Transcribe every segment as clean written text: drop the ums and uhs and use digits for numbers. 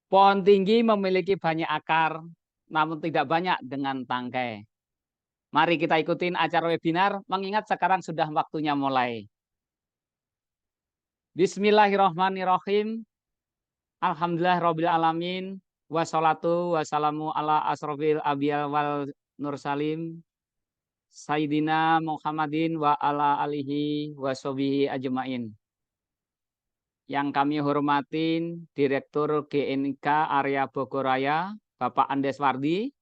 Pohon tinggi memiliki banyak akar, namun tidak banyak dengan tangkai. Mari kita ikutin acara webinar, mengingat sekarang sudah waktunya mulai. Bismillahirrahmanirrahim. Alhamdulillahirrabbilalamin. Wassalatu wassalamu ala asrofil abiyal wal nursalim. Sayyidina Muhammadin wa ala alihi wa sahbihi ajmain. Yang kami hormatin Direktur GNIK Area Bogoraya, Bapak Andes Wardi.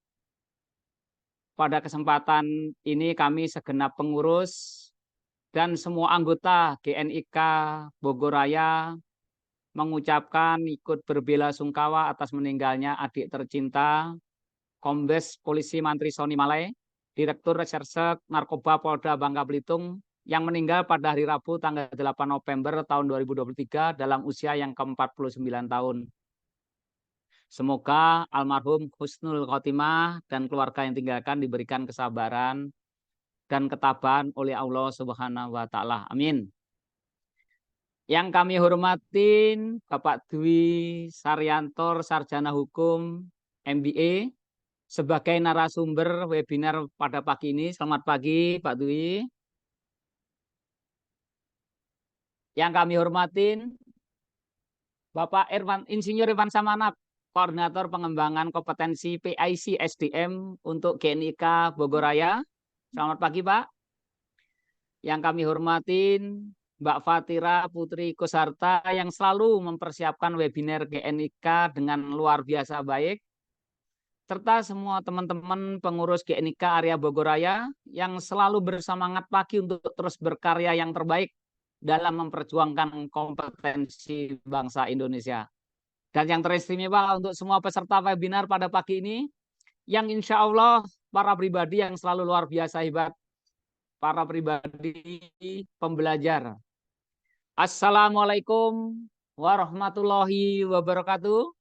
Pada kesempatan ini kami segenap pengurus dan semua anggota GNIK Bogoraya mengucapkan ikut berbelasungkawa atas meninggalnya adik tercinta Kombes Polisi Mantri Soni Malai, Direktur Reserse Narkoba Polda Bangka Belitung, yang meninggal pada hari Rabu tanggal 8 November tahun 2023 dalam usia yang ke-49 tahun. Semoga almarhum husnul khotimah dan keluarga yang tinggalkan diberikan kesabaran dan ketabahan oleh Allah Subhanahu wa taala. Amin. Yang kami hormatin Bapak Dwi Saryantor, Sarjana Hukum MBA, sebagai narasumber webinar pada pagi ini. Selamat pagi Pak Dwi. Yang kami hormatin Bapak Insinyur Irwan Samanap, Koordinator Pengembangan Kompetensi PIC SDM untuk GNIK Bogoraya. Selamat pagi Pak. Yang kami hormatin Mbak Fatira Putri Kusarta yang selalu mempersiapkan webinar GNIK dengan luar biasa baik, serta semua teman-teman pengurus GNIK Area Bogoraya yang selalu bersemangat pagi untuk terus berkarya yang terbaik dalam memperjuangkan kompetensi bangsa Indonesia. Dan yang teristimewa untuk semua peserta webinar pada pagi ini, yang insya Allah para pribadi yang selalu luar biasa hebat, para pribadi pembelajar. Assalamualaikum warahmatullahi wabarakatuh.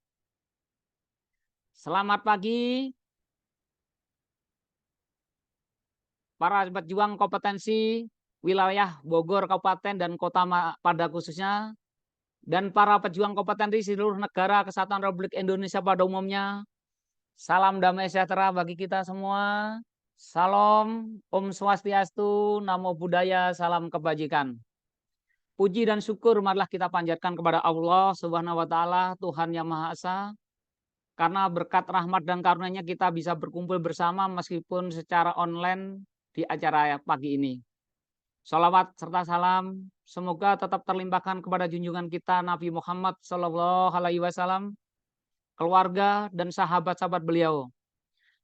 Selamat pagi para pejuang kompetensi wilayah Bogor, Kabupaten, dan Kota pada khususnya, dan para pejuang kompetensi seluruh negara Kesatuan Republik Indonesia pada umumnya. Salam damai sejahtera bagi kita semua. Salam, Om Swastiastu, Namo Buddhaya, salam kebajikan. Puji dan syukur marilah kita panjatkan kepada Allah Subhanahu wa taala, Tuhan Yang Maha Esa. Karena berkat rahmat dan karunia-Nya kita bisa berkumpul bersama meskipun secara online di acara pagi ini. Salawat serta salam semoga tetap terlimpahkan kepada junjungan kita Nabi Muhammad SAW, keluarga dan sahabat-sahabat beliau,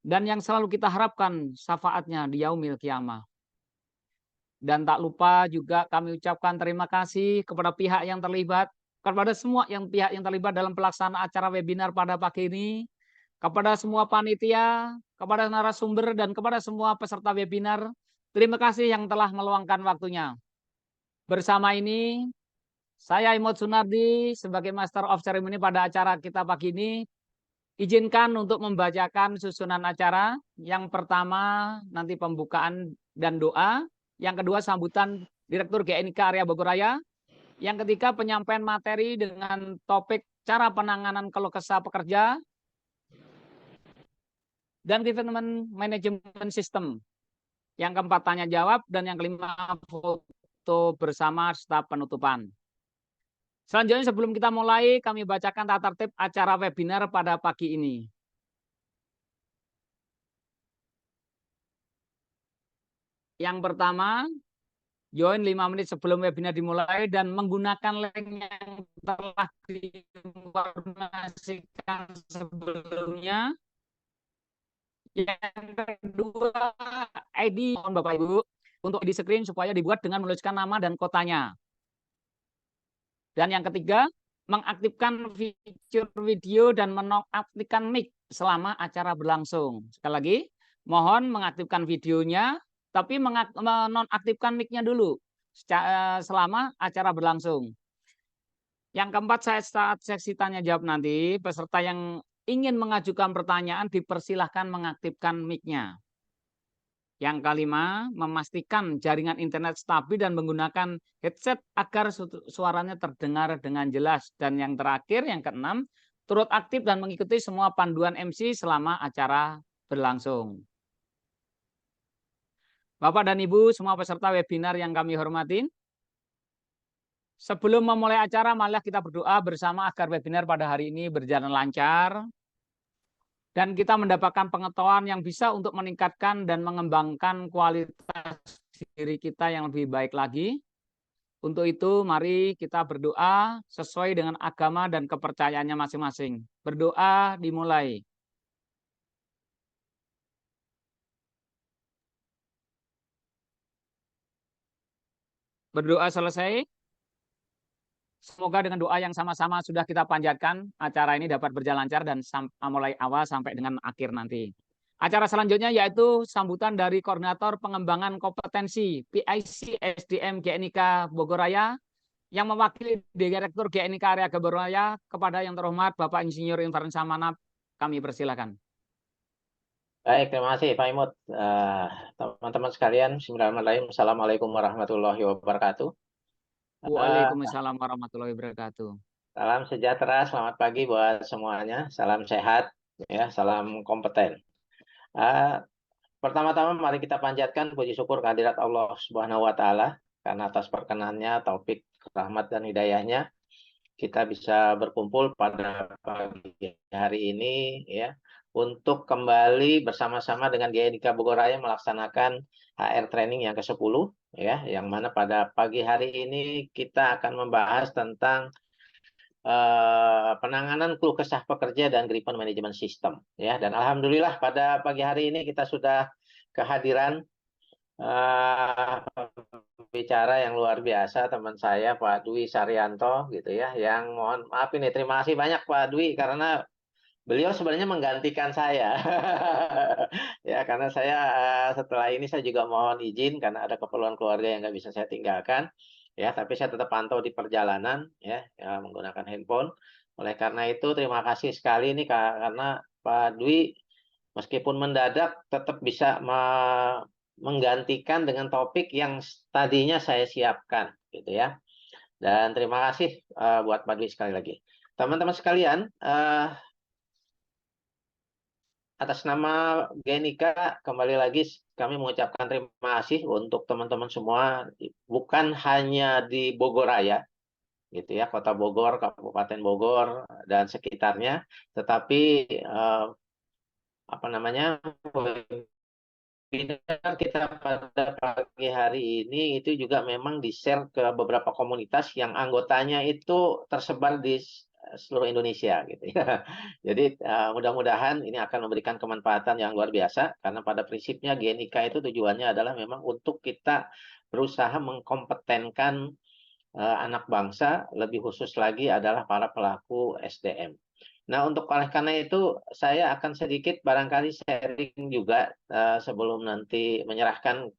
dan yang selalu kita harapkan syafaatnya di yaumil kiamah. Dan tak lupa juga kami ucapkan terima kasih kepada pihak yang terlibat, kepada semua pihak yang terlibat dalam pelaksanaan acara webinar pada pagi ini, kepada semua panitia, kepada narasumber, dan kepada semua peserta webinar. Terima kasih yang telah meluangkan waktunya. Bersama ini, saya Imod Sunardi sebagai Master of Ceremony pada acara kita pagi ini, izinkan untuk membacakan susunan acara. Yang pertama nanti pembukaan dan doa. Yang kedua sambutan Direktur GNIK Area Bogoraya. Yang ketiga penyampaian materi dengan topik cara penanganan keluh kesah pekerja dan development management system. Yang keempat tanya jawab, dan yang kelima foto bersama serta penutupan. Selanjutnya sebelum kita mulai, kami bacakan tata tertib acara webinar pada pagi ini. Yang pertama, join 5 menit sebelum webinar dimulai dan menggunakan link yang telah diinformasikan sebelumnya. Yang kedua, ID mohon Bapak Ibu untuk di screen supaya dibuat dengan menuliskan nama dan kotanya. Dan yang ketiga, mengaktifkan fitur video dan menonaktifkan mic selama acara berlangsung. Sekali lagi, mohon mengaktifkan videonya, tapi menonaktifkan mic-nya dulu selama acara berlangsung. Yang keempat, saat sesi tanya jawab nanti, peserta yang ingin mengajukan pertanyaan dipersilahkan mengaktifkan mic-nya. Yang kelima, memastikan jaringan internet stabil dan menggunakan headset agar suaranya terdengar dengan jelas. Dan yang terakhir, yang keenam, turut aktif dan mengikuti semua panduan MC selama acara berlangsung. Bapak dan Ibu, semua peserta webinar yang kami hormati, sebelum memulai acara, marilah kita berdoa bersama agar webinar pada hari ini berjalan lancar, dan kita mendapatkan pengetahuan yang bisa untuk meningkatkan dan mengembangkan kualitas diri kita yang lebih baik lagi. Untuk itu, mari kita berdoa sesuai dengan agama dan kepercayaannya masing-masing. Berdoa dimulai. Berdoa selesai. Semoga dengan doa yang sama-sama sudah kita panjatkan, acara ini dapat berjalan lancar dan mulai awal sampai dengan akhir nanti. Acara selanjutnya yaitu sambutan dari Koordinator Pengembangan Kompetensi PIC SDM GNIK Bogoraya yang mewakili Direktur GNIK Area Bogoraya kepada yang terhormat Bapak Insinyur Infran Samana, kami persilakan. Baik, terima kasih Pak Imut. Teman-teman sekalian, bismillahirrahmanirrahim. Assalamualaikum warahmatullahi wabarakatuh. Waalaikumsalam warahmatullahi wabarakatuh. Salam sejahtera, selamat pagi buat semuanya. Salam sehat, ya, salam kompeten. Pertama-tama mari kita panjatkan puji syukur kehadirat Allah Subhanahu wa Ta'ala karena atas perkenannya, taufik, rahmat dan hidayahnya kita bisa berkumpul pada pagi hari ini, ya, untuk kembali bersama-sama dengan GNIK Bogoraya melaksanakan HR training yang ke-10, ya, yang mana pada pagi hari ini kita akan membahas tentang penanganan keluh kesah pekerja dan Gripen Management System, ya. Dan alhamdulillah pada pagi hari ini kita sudah kehadiran bicara yang luar biasa, teman saya Pak Dwi Saryanto, gitu ya, yang mohon maaf ini, terima kasih banyak Pak Dwi karena beliau sebenarnya menggantikan saya. Ya, karena saya setelah ini saya juga mohon izin karena ada keperluan keluarga yang nggak bisa saya tinggalkan, ya, tapi saya tetap pantau di perjalanan, ya, menggunakan handphone. Oleh karena itu terima kasih sekali nih karena Pak Dwi meskipun mendadak tetap bisa menggantikan dengan topik yang tadinya saya siapkan, gitu ya. Dan terima kasih buat Pak Dwi sekali lagi. Teman-teman sekalian, atas nama GNIK kembali lagi kami mengucapkan terima kasih untuk teman-teman semua, bukan hanya di Bogoraya, gitu ya, Kota Bogor, Kabupaten Bogor dan sekitarnya, tetapi apa namanya, webinar kita pada pagi hari ini itu juga memang di-share ke beberapa komunitas yang anggotanya itu tersebar di seluruh Indonesia, gitu ya. Jadi mudah-mudahan ini akan memberikan kemanfaatan yang luar biasa karena pada prinsipnya GNIK itu tujuannya adalah memang untuk kita berusaha mengkompetenkan anak bangsa, lebih khusus lagi adalah para pelaku SDM. Nah, oleh karena itu saya akan sedikit barangkali sharing juga sebelum nanti menyerahkan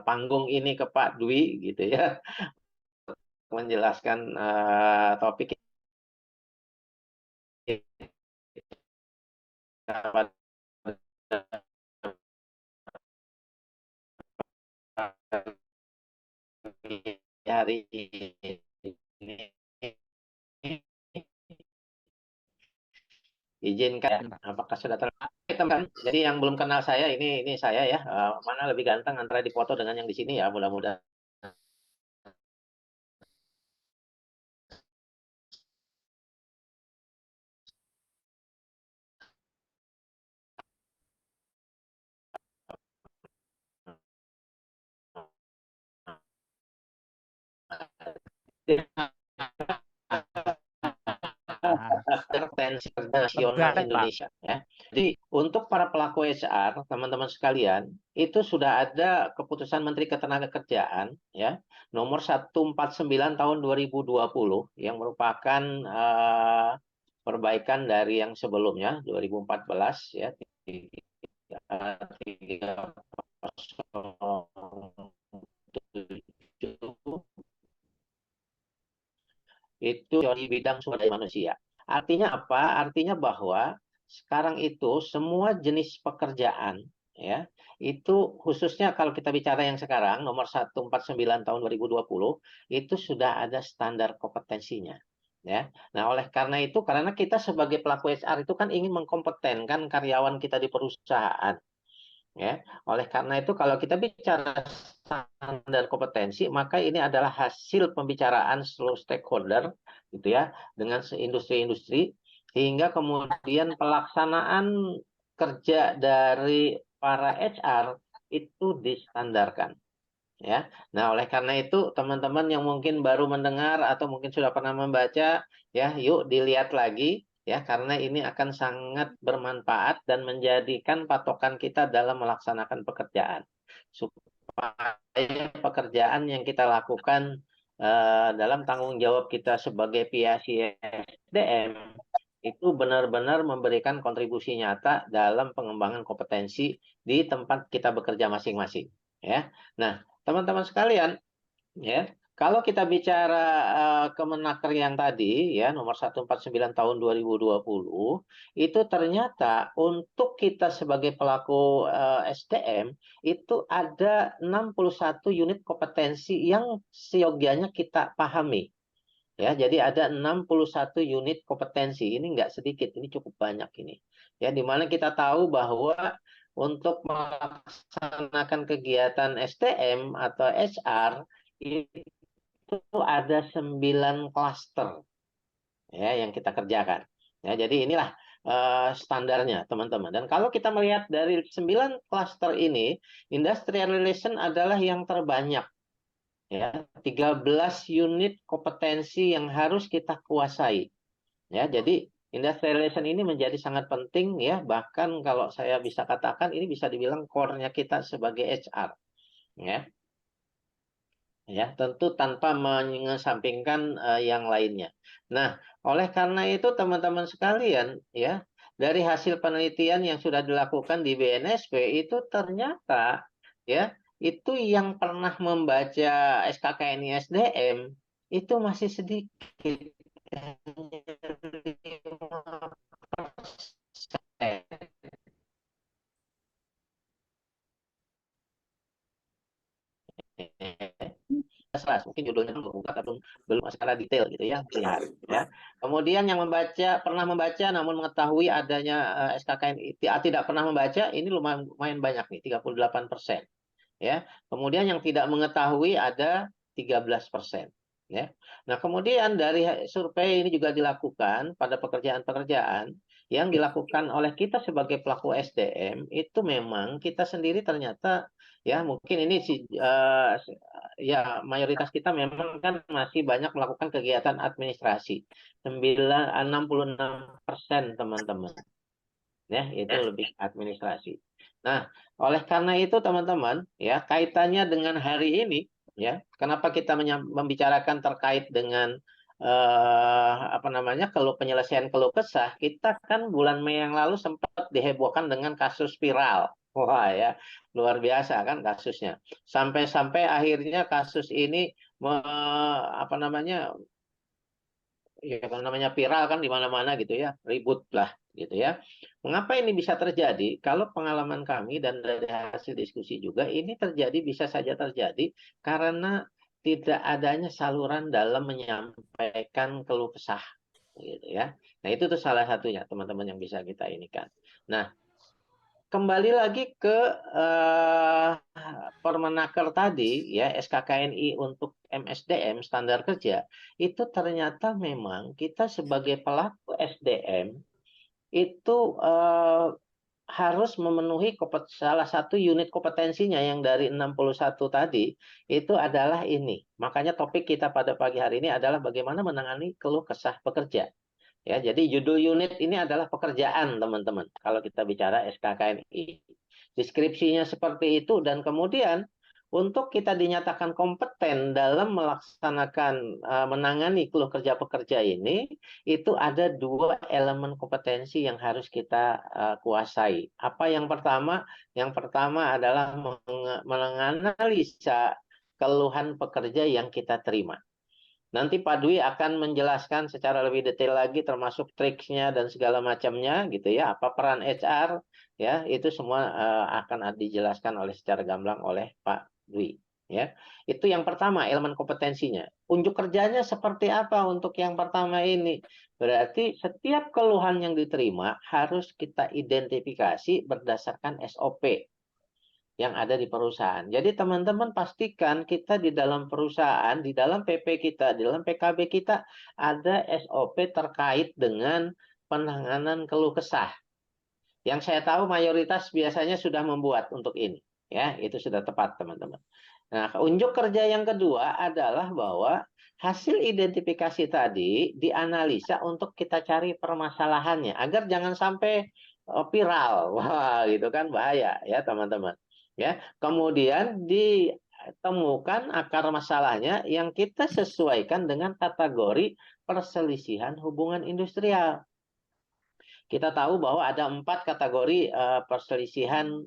panggung ini ke Pak Dwi, gitu ya, menjelaskan topik hari ini. Izinkan, apakah sudah teman-teman? Jadi yang belum kenal saya, ini saya ya, mana lebih ganteng antara dipoto dengan yang di sini ya, mudah-mudahan. Tensi nasional Indonesia, ya. Jadi untuk para pelaku HR, teman-teman sekalian, itu sudah ada keputusan Menteri Ketenagakerjaan, ya, nomor 149 tahun 2020 yang merupakan perbaikan dari yang sebelumnya 2014, ya, 307 itu di bidang sumber daya manusia. Artinya apa? Artinya bahwa sekarang itu semua jenis pekerjaan, ya, itu khususnya kalau kita bicara yang sekarang nomor 149 tahun 2020 itu sudah ada standar kompetensinya. Ya. Nah, oleh karena itu, karena kita sebagai pelaku HR itu kan ingin mengkompetenkan karyawan kita di perusahaan, ya. Oleh karena itu, kalau kita bicara standar kompetensi, maka ini adalah hasil pembicaraan seluruh stakeholder, gitu ya, dengan industri-industri, hingga kemudian pelaksanaan kerja dari para HR itu distandarkan. Ya. Nah, oleh karena itu teman-teman yang mungkin baru mendengar atau mungkin sudah pernah membaca, ya, yuk dilihat lagi ya, karena ini akan sangat bermanfaat dan menjadikan patokan kita dalam melaksanakan pekerjaan. Supaya pekerjaan yang kita lakukan dalam tanggung jawab kita sebagai PIC SDM itu benar-benar memberikan kontribusi nyata dalam pengembangan kompetensi di tempat kita bekerja masing-masing, ya. Nah, teman-teman sekalian, ya, kalau kita bicara Kemenaker yang tadi, ya, nomor 149 tahun 2020, itu ternyata untuk kita sebagai pelaku SDM, itu ada 61 unit kompetensi yang seyogianya kita pahami. Ya, jadi ada 61 unit kompetensi. Ini nggak sedikit, ini cukup banyak ini. Ya, di mana kita tahu bahwa untuk melaksanakan kegiatan STM atau HR itu ada 9 klaster ya yang kita kerjakan. Ya, jadi inilah standarnya, teman-teman. Dan kalau kita melihat dari 9 klaster ini, industrial relation adalah yang terbanyak. Ya, 13 unit kompetensi yang harus kita kuasai. Ya, jadi industrial relation ini menjadi sangat penting ya, bahkan kalau saya bisa katakan ini bisa dibilang core-nya kita sebagai HR. Ya. Ya, tentu tanpa mengesampingkan yang lainnya. Nah, oleh karena itu teman-teman sekalian, ya, dari hasil penelitian yang sudah dilakukan di BNSP itu ternyata ya, itu yang pernah membaca SKKNI SDM itu masih sedikit. Kelas, mungkin judulnya belum buka atau belum secara detail gitu ya, lihat ya. Kemudian yang pernah membaca namun mengetahui adanya SKKN tidak pernah membaca ini lumayan banyak nih, 38%. Ya. Kemudian yang tidak mengetahui ada 13%. Ya. Nah, kemudian dari survei ini juga dilakukan pada pekerjaan-pekerjaan yang dilakukan oleh kita sebagai pelaku SDM itu memang kita sendiri ternyata ya mungkin ini ya mayoritas kita memang kan masih banyak melakukan kegiatan administrasi. 66% teman-teman. Ya, itu lebih administrasi. Nah, oleh karena itu teman-teman, ya kaitannya dengan hari ini, ya, kenapa kita membicarakan terkait dengan apa namanya penyelesaian keluh kesah, kita kan bulan Mei yang lalu sempat dihebohkan dengan kasus viral. Wah ya, luar biasa kan kasusnya. Sampai-sampai akhirnya kasus ini apa namanya ya kalau namanya viral kan di mana-mana gitu ya, ribut lah gitu ya. Mengapa ini bisa terjadi? Kalau pengalaman kami dan dari hasil diskusi juga, ini terjadi bisa saja terjadi karena tidak adanya saluran dalam menyampaikan keluh kesah gitu ya. Nah, itu tuh salah satunya teman-teman yang bisa kita inikan. Nah, kembali lagi ke Permenaker tadi ya SKKNI untuk MSDM standar kerja itu ternyata memang kita sebagai pelaku SDM itu harus memenuhi salah satu unit kompetensinya yang dari 61 tadi itu adalah ini. Makanya topik kita pada pagi hari ini adalah bagaimana menangani keluh kesah pekerja. Ya, jadi judul unit ini adalah pekerjaan, teman-teman. Kalau kita bicara SKKNI. Deskripsinya seperti itu dan kemudian untuk kita dinyatakan kompeten dalam melaksanakan menangani keluh kerja pekerja ini, itu ada 2 elemen kompetensi yang harus kita kuasai. Apa yang pertama? Yang pertama adalah menganalisa keluhan pekerja yang kita terima. Nanti Pak Dwi akan menjelaskan secara lebih detail lagi termasuk triksnya dan segala macamnya gitu ya. Apa peran HR ya itu semua akan dijelaskan secara gamblang oleh Pak Dwi Ya, itu yang pertama elemen kompetensinya. Unjuk kerjanya seperti apa untuk yang pertama ini? Berarti setiap keluhan yang diterima harus kita identifikasi berdasarkan SOP yang ada di perusahaan. Jadi teman-teman pastikan kita di dalam perusahaan, di dalam PP kita, di dalam PKB kita ada SOP terkait dengan penanganan keluh kesah. Yang saya tahu mayoritas biasanya sudah membuat untuk ini. Ya, itu sudah tepat teman-teman. Nah, unjuk kerja yang kedua adalah bahwa hasil identifikasi tadi dianalisa untuk kita cari permasalahannya agar jangan sampai viral. Wah, gitu kan bahaya ya, teman-teman. Ya, kemudian ditemukan akar masalahnya yang kita sesuaikan dengan kategori perselisihan hubungan industrial. Kita tahu bahwa ada 4 kategori perselisihan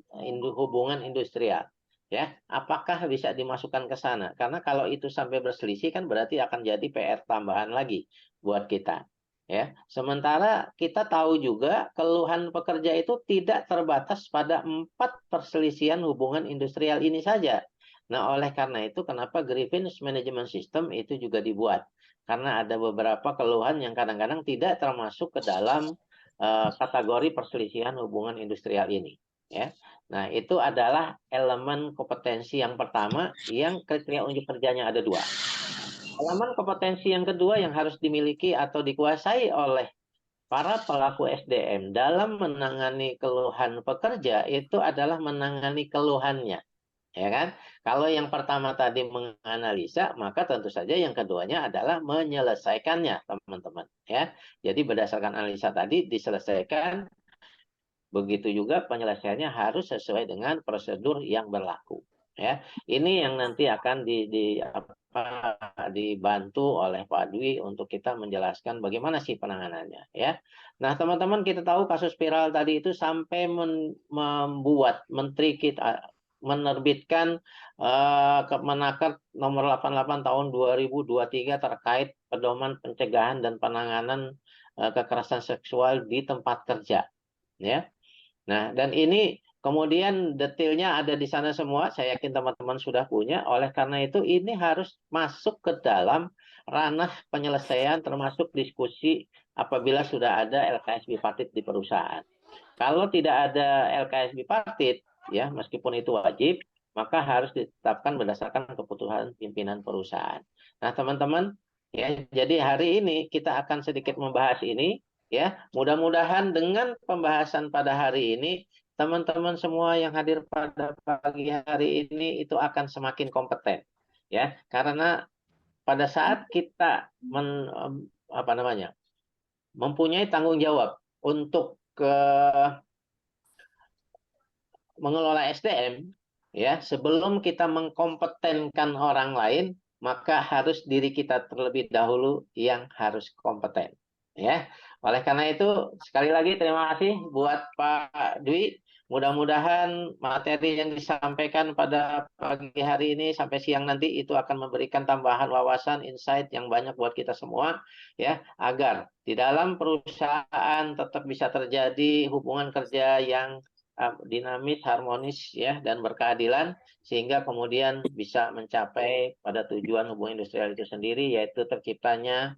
hubungan industrial. Ya, apakah bisa dimasukkan ke sana? Karena kalau itu sampai berselisih kan berarti akan jadi PR tambahan lagi buat kita. Ya, sementara kita tahu juga keluhan pekerja itu tidak terbatas pada 4 perselisihan hubungan industrial ini saja. Nah, oleh karena itu kenapa grievance management system itu juga dibuat? Karena ada beberapa keluhan yang kadang-kadang tidak termasuk ke dalam kategori perselisihan hubungan industrial ini. Ya, nah itu adalah elemen kompetensi yang pertama yang kriteria unjuk kerjanya ada 2. Elemen kompetensi yang kedua yang harus dimiliki atau dikuasai oleh para pelaku SDM dalam menangani keluhan pekerja itu adalah menangani keluhannya. Ya kan? Kalau yang pertama tadi menganalisa, maka tentu saja yang keduanya adalah menyelesaikannya, teman-teman. Ya, jadi berdasarkan analisa tadi diselesaikan, begitu juga penyelesaiannya harus sesuai dengan prosedur yang berlaku. Ya, ini yang nanti akan dibantu oleh Pak Dwi untuk kita menjelaskan bagaimana sih penanganannya. Ya, nah teman-teman kita tahu kasus viral tadi itu sampai membuat Menteri kita menerbitkan Kemenaker nomor 88 tahun 2023 terkait pedoman pencegahan dan penanganan kekerasan seksual di tempat kerja. Ya, nah dan ini kemudian detailnya ada di sana semua. Saya yakin teman-teman sudah punya. Oleh karena itu ini harus masuk ke dalam ranah penyelesaian termasuk diskusi apabila sudah ada LKS bipartit di perusahaan. Kalau tidak ada LKS bipartit, ya meskipun itu wajib, maka harus ditetapkan berdasarkan keputusan pimpinan perusahaan. Nah, teman-teman, ya jadi hari ini kita akan sedikit membahas ini, ya. Mudah-mudahan dengan pembahasan pada hari ini, teman-teman semua yang hadir pada pagi hari ini itu akan semakin kompeten, ya. Karena pada saat kita mempunyai tanggung jawab untuk mengelola SDM, ya sebelum kita mengkompetenkan orang lain, maka harus diri kita terlebih dahulu yang harus kompeten. Ya, oleh karena itu sekali lagi terima kasih buat Pak Dwi. Mudah-mudahan materi yang disampaikan pada pagi hari ini sampai siang nanti itu akan memberikan tambahan wawasan, insight yang banyak buat kita semua, ya, agar di dalam perusahaan tetap bisa terjadi hubungan kerja yang dinamis, harmonis ya dan berkeadilan sehingga kemudian bisa mencapai pada tujuan hubungan industrial itu sendiri yaitu terciptanya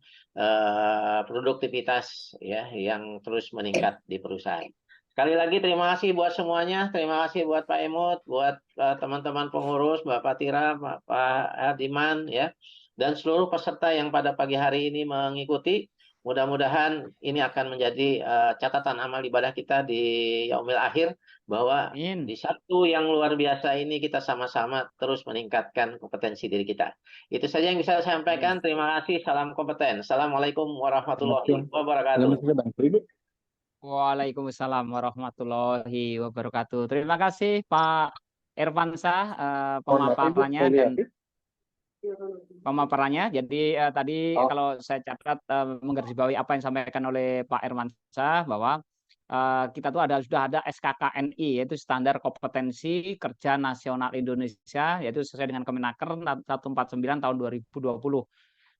produktivitas ya yang terus meningkat di perusahaan. Sekali lagi terima kasih buat semuanya, terima kasih buat Pak Emut, buat teman-teman pengurus, Bapak Tira, Pak Adiman ya dan seluruh peserta yang pada pagi hari ini mengikuti. Mudah-mudahan ini akan menjadi catatan amal ibadah kita di yaumil akhir bahwa di Sabtu yang luar biasa ini kita sama-sama terus meningkatkan kompetensi diri kita. Itu saja yang bisa saya sampaikan. Terima kasih. Salam kompeten. Assalamualaikum warahmatullahi wabarakatuh. Waalaikumsalam warahmatullahi wabarakatuh. Terima kasih Pak Irfansyah pemaparannya dan pemaparannya. Jadi tadi kalau saya catat menggarisbawahi apa yang disampaikan oleh Pak Irfansyah bahwa kita tuh sudah ada SKKNI yaitu Standar Kompetensi Kerja Nasional Indonesia yaitu sesuai dengan Kemenaker 149 tahun 2020.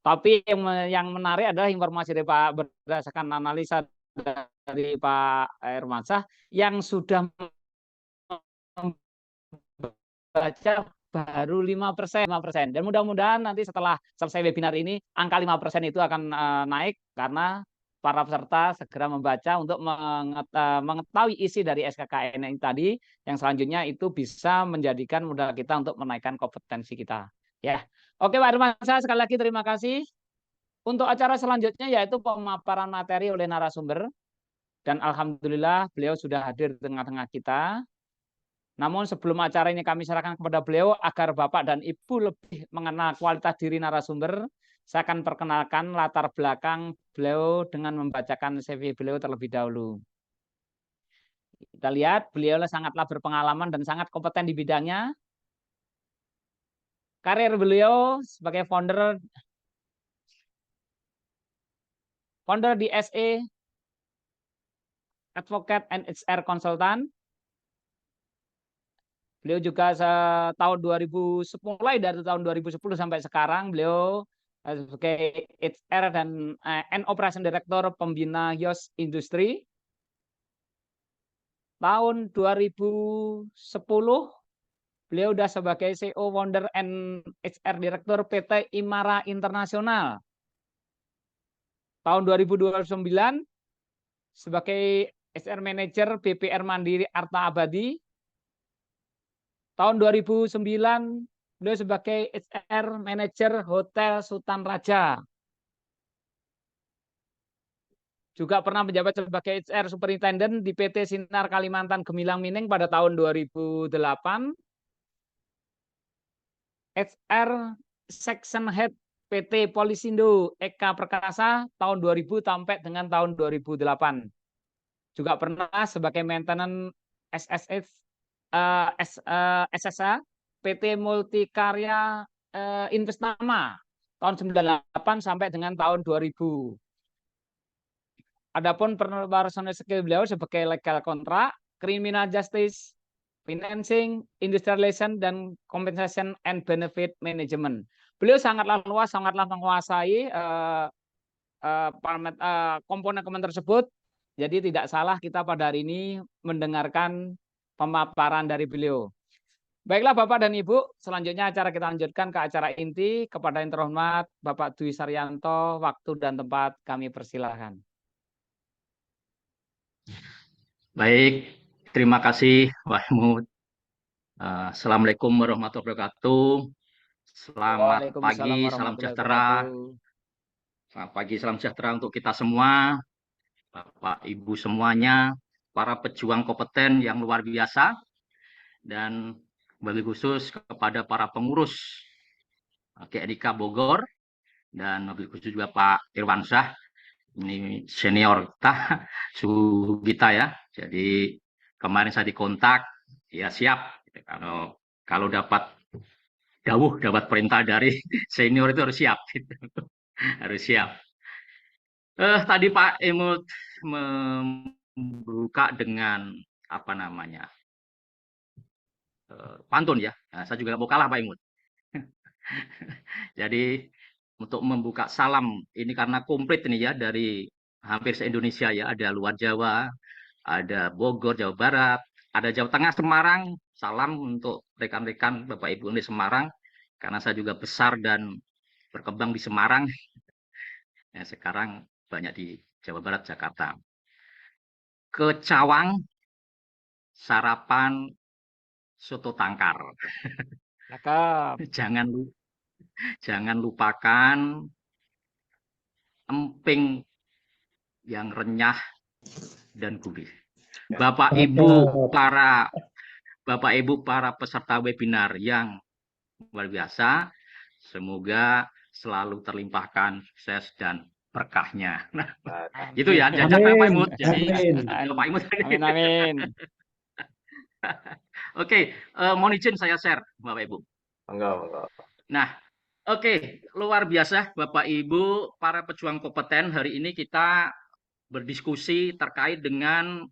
Tapi yang menarik adalah informasi dari Pak berdasarkan analisa dari Pak Irfansyah yang sudah membaca baru 5%, 5%. Dan mudah-mudahan nanti setelah selesai webinar ini, angka 5% itu akan naik karena para peserta segera membaca untuk mengetahui isi dari SKKN ini tadi, yang selanjutnya itu bisa menjadikan modal kita untuk menaikkan kompetensi kita. Ya, oke Pak Irwansyah, sekali lagi terima kasih. Untuk acara selanjutnya yaitu pemaparan materi oleh narasumber, dan alhamdulillah beliau sudah hadir di tengah-tengah kita. Namun sebelum acara ini kami serahkan kepada beliau agar Bapak dan Ibu lebih mengenal kualitas diri narasumber, saya akan perkenalkan latar belakang beliau dengan membacakan CV beliau terlebih dahulu. Kita lihat beliau sangatlah berpengalaman dan sangat kompeten di bidangnya. Karir beliau sebagai founder di SE, Advocate and HR Consultant. Beliau juga tahun 2010, mulai dari tahun 2010 sampai sekarang beliau sebagai HR dan Operation Director pembina Yos Industri. Tahun 2010 beliau sudah sebagai CEO Founder and HR Director PT Imara Internasional. Tahun 2029 sebagai HR Manager BPR Mandiri Arta Abadi. Tahun 2009 beliau sebagai HR Manager Hotel Sultan Raja. Juga pernah menjabat sebagai HR Superintendent di PT Sinar Kalimantan Gemilang Mining pada tahun 2008. HR Section Head PT Polisindo Eka Perkasa tahun 2000 sampai dengan tahun 2008. Juga pernah sebagai maintenance SSA PT Multikarya Investama tahun 98 sampai dengan tahun 2000. Adapun personal skill beliau sebagai legal kontrak, criminal justice, financing, industrial relation, dan compensation and benefit management. Beliau sangatlah luas, sangatlah menguasai komponen-komponen tersebut. Jadi tidak salah kita pada hari ini mendengarkan pemaparan dari beliau. Baiklah Bapak dan Ibu, selanjutnya acara kita lanjutkan ke acara inti. Kepada yang terhormat Bapak Dwi Saryanto, waktu dan tempat kami persilahkan. Baik, terima kasih Wahmud. Assalamualaikum warahmatullahi wabarakatuh. Selamat pagi, salam sejahtera. Selamat pagi, salam sejahtera untuk kita semua, Bapak Ibu semuanya, para pejuang kompeten yang luar biasa, dan wabil khusus kepada para pengurus GEDIKA Bogor, dan wabil khusus juga Pak Irwansyah, ini senior kita, suhu kita ya. Jadi kemarin saya dikontak, ya siap. Kalau dapat dapat perintah dari senior itu harus siap, harus siap. Tadi Pak Imut membuka dengan apa namanya pantun ya. Nah, saya juga nggak mau kalah Pak Imut. Jadi untuk membuka salam ini karena komplit ini ya dari hampir se-Indonesia ya, ada luar Jawa, ada Bogor, Jawa Barat, ada Jawa Tengah, Semarang. Salam untuk rekan-rekan Bapak Ibu di Semarang, karena saya juga besar dan berkembang di Semarang. Ya, sekarang banyak di Jawa Barat, Jakarta. Ke Cawang, sarapan soto tangkar. Jangan lupakan emping yang renyah dan gurih. Bapak Ibu para peserta webinar yang luar biasa, semoga selalu terlimpahkan sukses dan berkahnya. Nah, itu ya, jajak Pak Imut. Jadi Pak Imut. Amin. Oke, mohon izin saya share Bapak Ibu. Enggak. Nah, oke, luar biasa Bapak Ibu para pejuang kompeten. Hari ini kita berdiskusi terkait dengan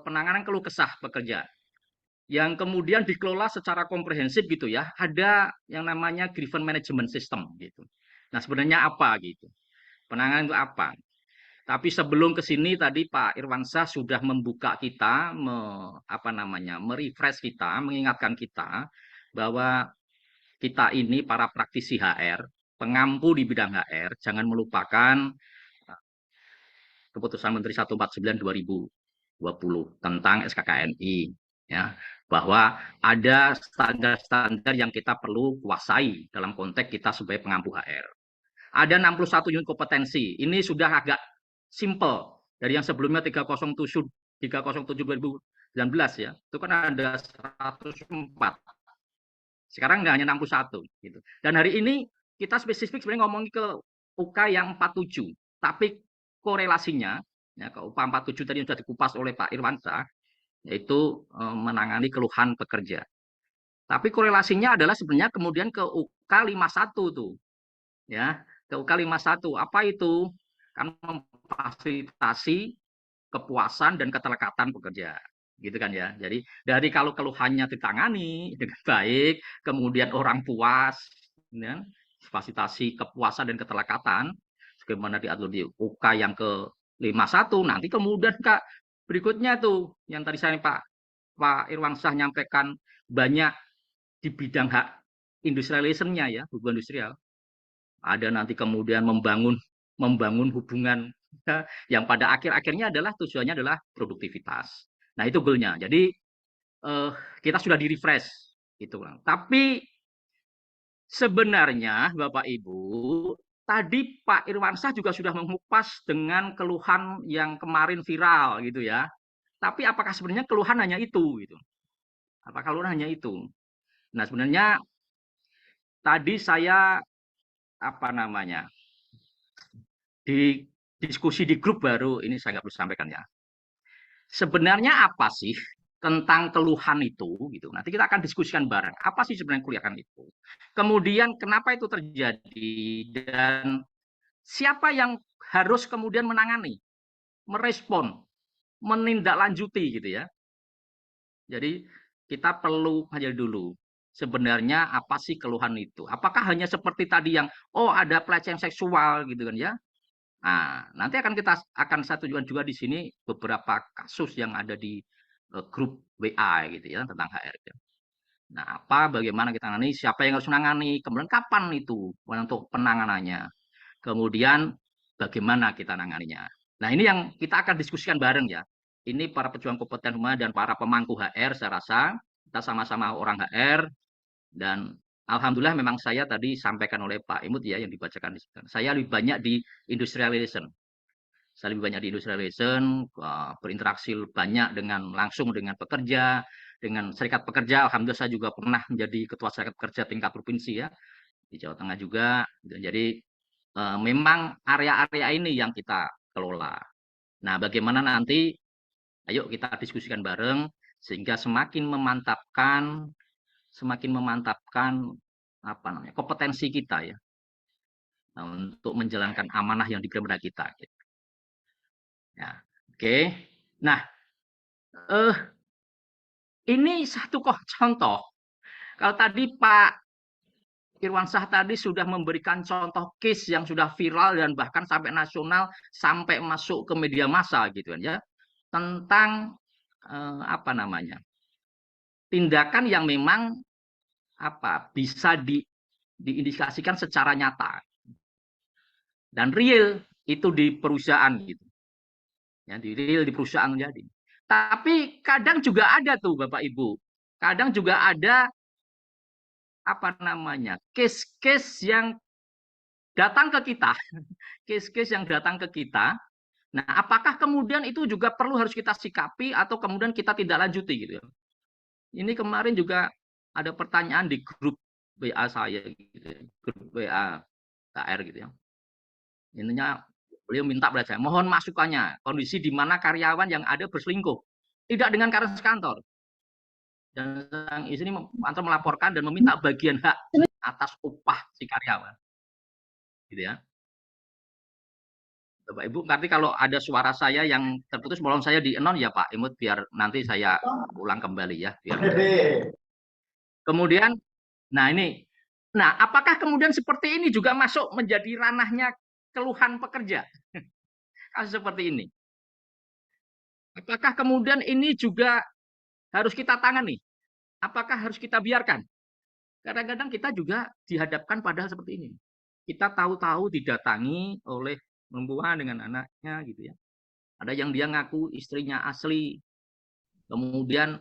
penanganan keluh kesah pekerja yang kemudian dikelola secara komprehensif gitu ya. Ada yang namanya grievance management system gitu. Nah, sebenarnya apa gitu? Penanganan itu apa? Tapi sebelum ke sini tadi Pak Irwansyah sudah membuka kita, merefresh kita, mengingatkan kita bahwa kita ini para praktisi HR, pengampu di bidang HR, jangan melupakan keputusan Menteri 149 2020 tentang SKKNI, ya, bahwa ada standar-standar yang kita perlu kuasai dalam konteks kita sebagai pengampu HR. Ada 61 unit kompetensi. Ini sudah agak simple dari yang sebelumnya 307 2019 ya. Itu kan ada 104. Sekarang nggak hanya 61 gitu. Dan hari ini kita spesifik sebenarnya ngomongin ke UK yang 47, tapi korelasinya ya ke UK 47 tadi yang sudah dikupas oleh Pak Irwansyah, yaitu menangani keluhan pekerja. Tapi korelasinya adalah sebenarnya kemudian ke UK 51 tuh. Ya, ke UK 51. Apa itu? Kan memfasilitasi kepuasan dan keterlekatan pekerja. Gitu kan ya. Jadi dari kalau keluhannya ditangani dengan baik, kemudian orang puas, ya, fasilitasi kepuasan dan keterlekatan, sebagaimana diatur di UK yang ke-51, nanti kemudian Kak, berikutnya tuh, yang tadi saya Pak Irwansyah nyampaikan banyak di bidang hak industrialism-nya ya, hubungan industrial. Ada nanti kemudian membangun hubungan ya, yang pada akhir-akhirnya adalah tujuannya adalah produktivitas. Nah, itu goalnya. Jadi kita sudah di-refresh gitu. Tapi sebenarnya Bapak Ibu, tadi Pak Irwansyah juga sudah mengupas dengan keluhan yang kemarin viral gitu ya. Tapi apakah sebenarnya keluhan hanya itu gitu? Apakah keluhan hanya itu? Nah, sebenarnya tadi saya apa namanya? Di diskusi di grup baru ini saya nggak perlu sampaikan ya. Sebenarnya apa sih tentang keluhan itu gitu. Nanti kita akan diskusikan bareng. Apa sih sebenarnya keluhan itu? Kemudian kenapa itu terjadi dan siapa yang harus kemudian menangani, merespon, menindaklanjuti gitu ya. Jadi kita perlu aja dulu sebenarnya apa sih keluhan itu? Apakah hanya seperti tadi yang oh ada pelecehan seksual gitu kan ya? Nah, nanti kita akan saya tunjukkan juga di sini beberapa kasus yang ada di grup WA gitu ya tentang HR. Nah, bagaimana kita nangani, siapa yang harus menangani, kemudian kapan itu untuk penanganannya, kemudian bagaimana kita nanganinya. Nah, ini yang kita akan diskusikan bareng ya. Ini para pejuang kompeten rumah dan para pemangku HR, saya rasa kita sama-sama orang HR dan alhamdulillah memang saya tadi sampaikan oleh Pak Imut ya yang dibacakan di situ. Saya lebih banyak di industrialization. Saya lebih banyak di industrialization, berinteraksi banyak langsung dengan pekerja, dengan serikat pekerja. Alhamdulillah saya juga pernah menjadi ketua serikat pekerja tingkat provinsi ya di Jawa Tengah juga. Jadi memang area-area ini yang kita kelola. Nah, bagaimana nanti? Ayo kita diskusikan bareng sehingga semakin memantapkan apa namanya kompetensi kita ya untuk menjalankan amanah yang diberikan kepada kita. Gitu. Ya, oke. Nah, ini satu contoh. Kalau tadi Pak Irwansyah tadi sudah memberikan contoh case yang sudah viral dan bahkan sampai nasional, sampai masuk ke media massa gitu kan ya, tentang apa namanya tindakan yang memang bisa diindikasikan secara nyata dan real itu di perusahaan gitu, ya di real di perusahaan jadi. Tapi kadang juga ada tuh Bapak Ibu, kadang juga ada apa namanya case-case yang datang ke kita, case-case yang datang ke kita. Nah, apakah kemudian itu juga harus kita sikapi atau kemudian kita tidak lanjuti gitu ya? Ini kemarin juga ada pertanyaan di grup WA saya, gitu ya. Grup WA KR gitu ya. Intinya beliau minta pada saya, mohon masukannya, kondisi di mana karyawan yang ada berselingkuh, tidak dengan karyawan kantor. Dan sang istri melaporkan dan meminta bagian hak atas upah si karyawan. Gitu ya. Bapak Ibu, nanti kalau ada suara saya yang terputus, mohon saya di anon ya Pak Imut, biar nanti saya ulang kembali ya. Kemudian, nah apakah kemudian seperti ini juga masuk menjadi ranahnya keluhan pekerja? Kasus seperti ini. Apakah kemudian ini juga harus kita tangani? Apakah harus kita biarkan? Kadang-kadang kita juga dihadapkan pada hal seperti ini. Kita tahu-tahu didatangi oleh perempuan dengan anaknya gitu ya. Ada yang dia ngaku istrinya asli, kemudian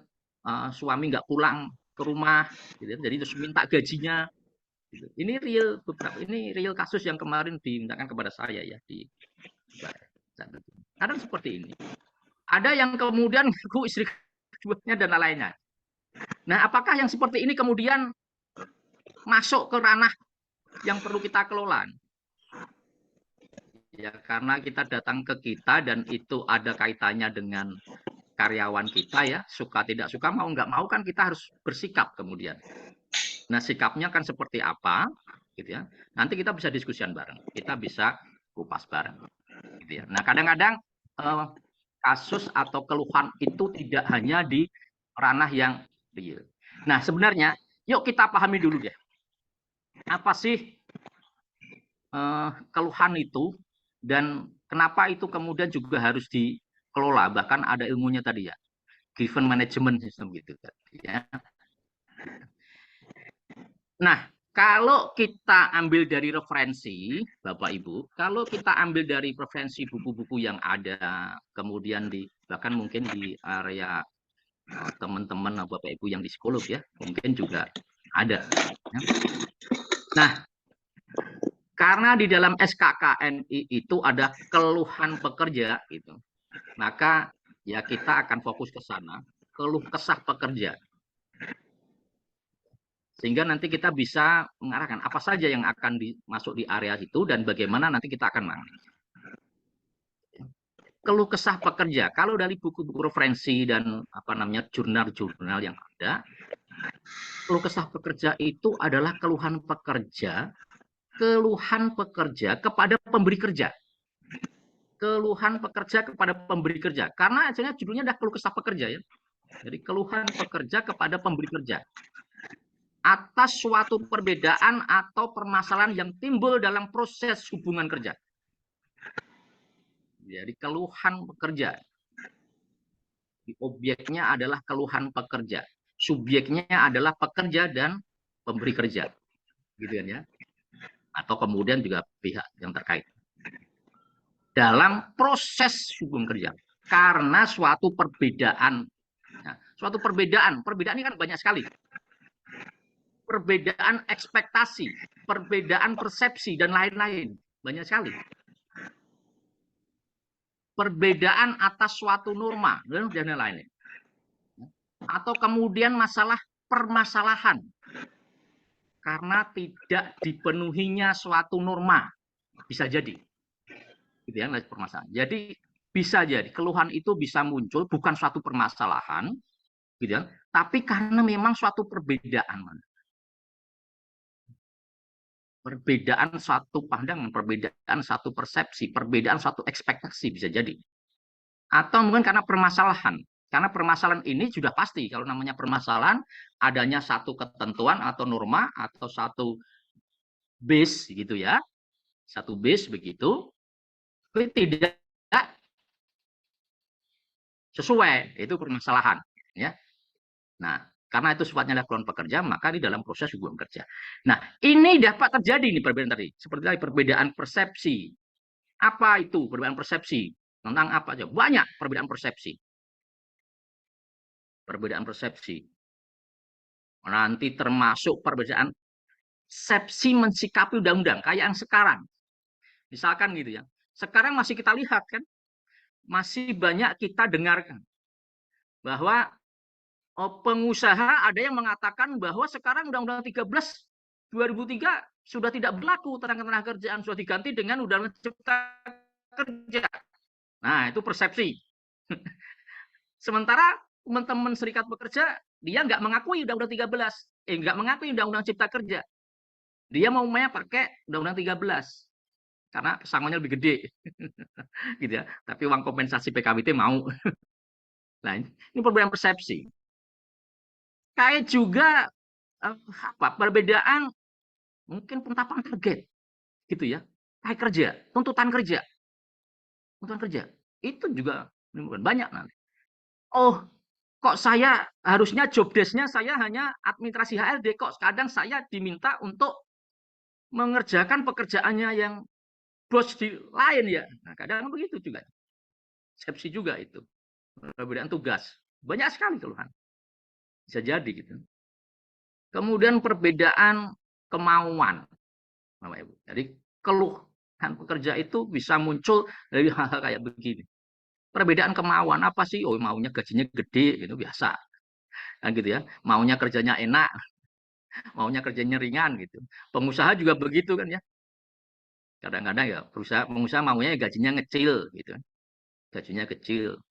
suami nggak pulang ke rumah, gitu ya. Jadi terus minta gajinya. Gitu. Ini real kasus yang kemarin dimintakan kepada saya ya di kadang seperti ini. Ada yang kemudian ngaku istri keduanya dan lainnya. Nah, apakah yang seperti ini kemudian masuk ke ranah yang perlu kita kelola? Ya, karena kita datang ke kita dan itu ada kaitannya dengan karyawan kita ya, suka tidak suka, mau nggak mau kan kita harus bersikap kemudian. Nah, sikapnya kan seperti apa, gitu ya. Nanti kita bisa diskusian bareng, kita bisa kupas bareng, gitu ya. Nah, kadang-kadang kasus atau keluhan itu tidak hanya di ranah yang real. Nah, sebenarnya, yuk kita pahami dulu ya, apa sih keluhan itu dan kenapa itu kemudian juga harus dikelola, bahkan ada ilmunya tadi ya, driven management system gitu ya. Nah, kalau kita ambil dari referensi, Bapak Ibu, kalau kita ambil dari referensi buku-buku yang ada, kemudian bahkan mungkin di area teman-teman Bapak Ibu yang di psikolog ya, mungkin juga ada. Ya. Nah, karena di dalam SKKNI itu ada keluhan pekerja, gitu, maka ya kita akan fokus ke sana, keluh kesah pekerja. Sehingga nanti kita bisa mengarahkan apa saja yang akan masuk di area itu dan bagaimana nanti kita akan menangani. Keluh kesah pekerja, kalau dari buku-buku referensi dan jurnal-jurnal yang ada, keluh kesah pekerja itu adalah keluhan pekerja kepada pemberi kerja. Keluhan pekerja kepada pemberi kerja. Karena akhirnya judulnya adalah keluh kesah pekerja ya. Jadi keluhan pekerja kepada pemberi kerja. Atas suatu perbedaan atau permasalahan yang timbul dalam proses hubungan kerja. Jadi keluhan pekerja. Objeknya adalah keluhan pekerja. Subjeknya adalah pekerja dan pemberi kerja. Gitu kan ya. Atau kemudian juga pihak yang terkait. Dalam proses hubungan kerja. Karena suatu perbedaan. Nah, suatu perbedaan ini kan banyak sekali. Perbedaan ekspektasi, perbedaan persepsi, dan lain-lain. Banyak sekali. Perbedaan atas suatu norma, dan lain-lain. Atau kemudian permasalahan. Karena tidak dipenuhinya suatu norma. Bisa jadi. Gitu ya, permasalahan. Jadi, bisa jadi keluhan itu bisa muncul bukan suatu permasalahan, gitu ya, tapi karena memang suatu perbedaan. Perbedaan satu pandangan, perbedaan satu persepsi, perbedaan satu ekspektasi bisa jadi. Atau mungkin karena permasalahan. Karena permasalahan ini sudah pasti, kalau namanya permasalahan, adanya satu ketentuan atau norma, atau satu base gitu ya. Satu base begitu, tapi tidak sesuai, itu permasalahan. Ya. Nah, karena itu sifatnya adalah keluhan pekerja, maka di dalam proses hubungan kerja. Nah, ini dapat terjadi nih perbedaan tadi. Seperti tadi perbedaan persepsi. Apa itu perbedaan persepsi? Tentang apa aja? Banyak perbedaan persepsi. Perbedaan persepsi. Nanti termasuk perbedaan persepsi mensikapi undang-undang. Kayak yang sekarang. Misalkan gitu ya. Sekarang masih kita lihat kan. Masih banyak kita dengarkan. Bahwa pengusaha ada yang mengatakan bahwa sekarang Undang-Undang 13 2003 sudah tidak berlaku tentang ketenaga kerjaan, sudah diganti dengan Undang-Undang Cipta Kerja. Nah, itu persepsi. Sementara teman-teman serikat pekerja, dia nggak mengakui Undang-Undang 13. Nggak mengakui Undang-Undang Cipta Kerja. Dia mau pakai Undang-Undang 13. Karena pesangonnya lebih gede. Gitu ya. Tapi uang kompensasi PKWT mau. Nah, ini perbedaan persepsi. Kayak juga perbedaan mungkin penetapan target gitu ya, kayak kerja, tuntutan kerja itu juga banyak nanti. Oh, kok saya harusnya job desk-nya saya hanya administrasi HRD, kok kadang saya diminta untuk mengerjakan pekerjaannya yang bos di lain ya. Nah, kadang begitu juga. Persepsi juga itu. Perbedaan tugas. Banyak sekali keluhan. Bisa jadi gitu. Kemudian perbedaan kemauan. Jadi keluhan pekerja itu bisa muncul dari hal-hal kayak begini. Perbedaan kemauan apa sih? Oh, maunya gajinya gede gitu biasa. Kan gitu ya. Maunya kerjanya enak, maunya kerjanya ringan gitu. Pengusaha juga begitu kan ya. Kadang-kadang ya pengusaha maunya gajinya ngecil gitu. Gajinya kecil.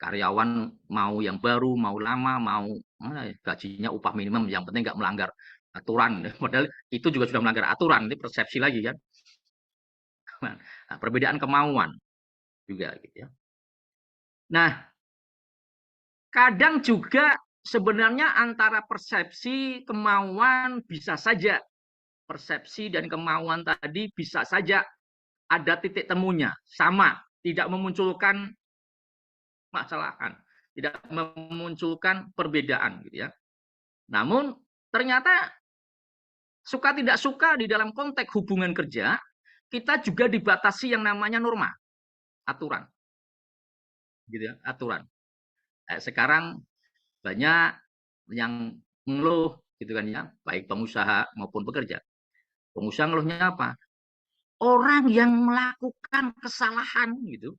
Karyawan mau yang baru, mau lama, mau gajinya upah minimum, yang penting nggak melanggar aturan. Padahal itu juga sudah melanggar aturan, ini persepsi lagi kan. Nah, perbedaan kemauan juga gitu ya. Nah, kadang juga sebenarnya antara persepsi, kemauan bisa saja. Persepsi dan kemauan tadi bisa saja ada titik temunya, sama, tidak memunculkan masalahan, tidak memunculkan perbedaan gitu ya. Namun ternyata suka tidak suka di dalam konteks hubungan kerja, kita juga dibatasi yang namanya norma, aturan. Gitu ya, aturan. Sekarang banyak yang mengeluh gitu kan ya, baik pengusaha maupun pekerja. Pengusaha ngeluhnya apa? Orang yang melakukan kesalahan gitu.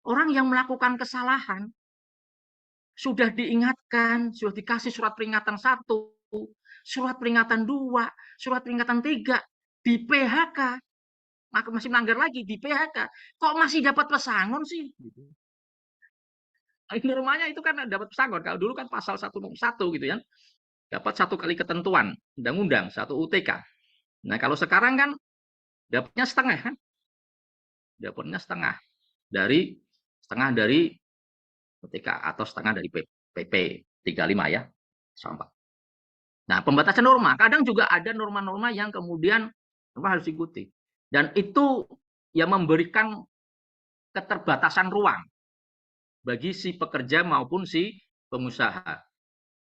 Orang yang melakukan kesalahan sudah diingatkan, sudah dikasih surat peringatan 1, surat peringatan 2, surat peringatan 3, di PHK, masih melanggar lagi, di PHK, kok masih dapat pesangon sih? Normanya itu kan dapat pesangon, kalau dulu kan pasal 161 gitu ya, dapat 1 kali ketentuan, undang-undang, 1 UTK. Nah kalau sekarang kan dapatnya setengah kan, dapatnya setengah dari UTK atau setengah dari PP 35 ya, sampai. Nah, pembatasan norma, kadang juga ada norma-norma yang kemudian harus diikuti. Dan itu yang memberikan keterbatasan ruang bagi si pekerja maupun si pengusaha.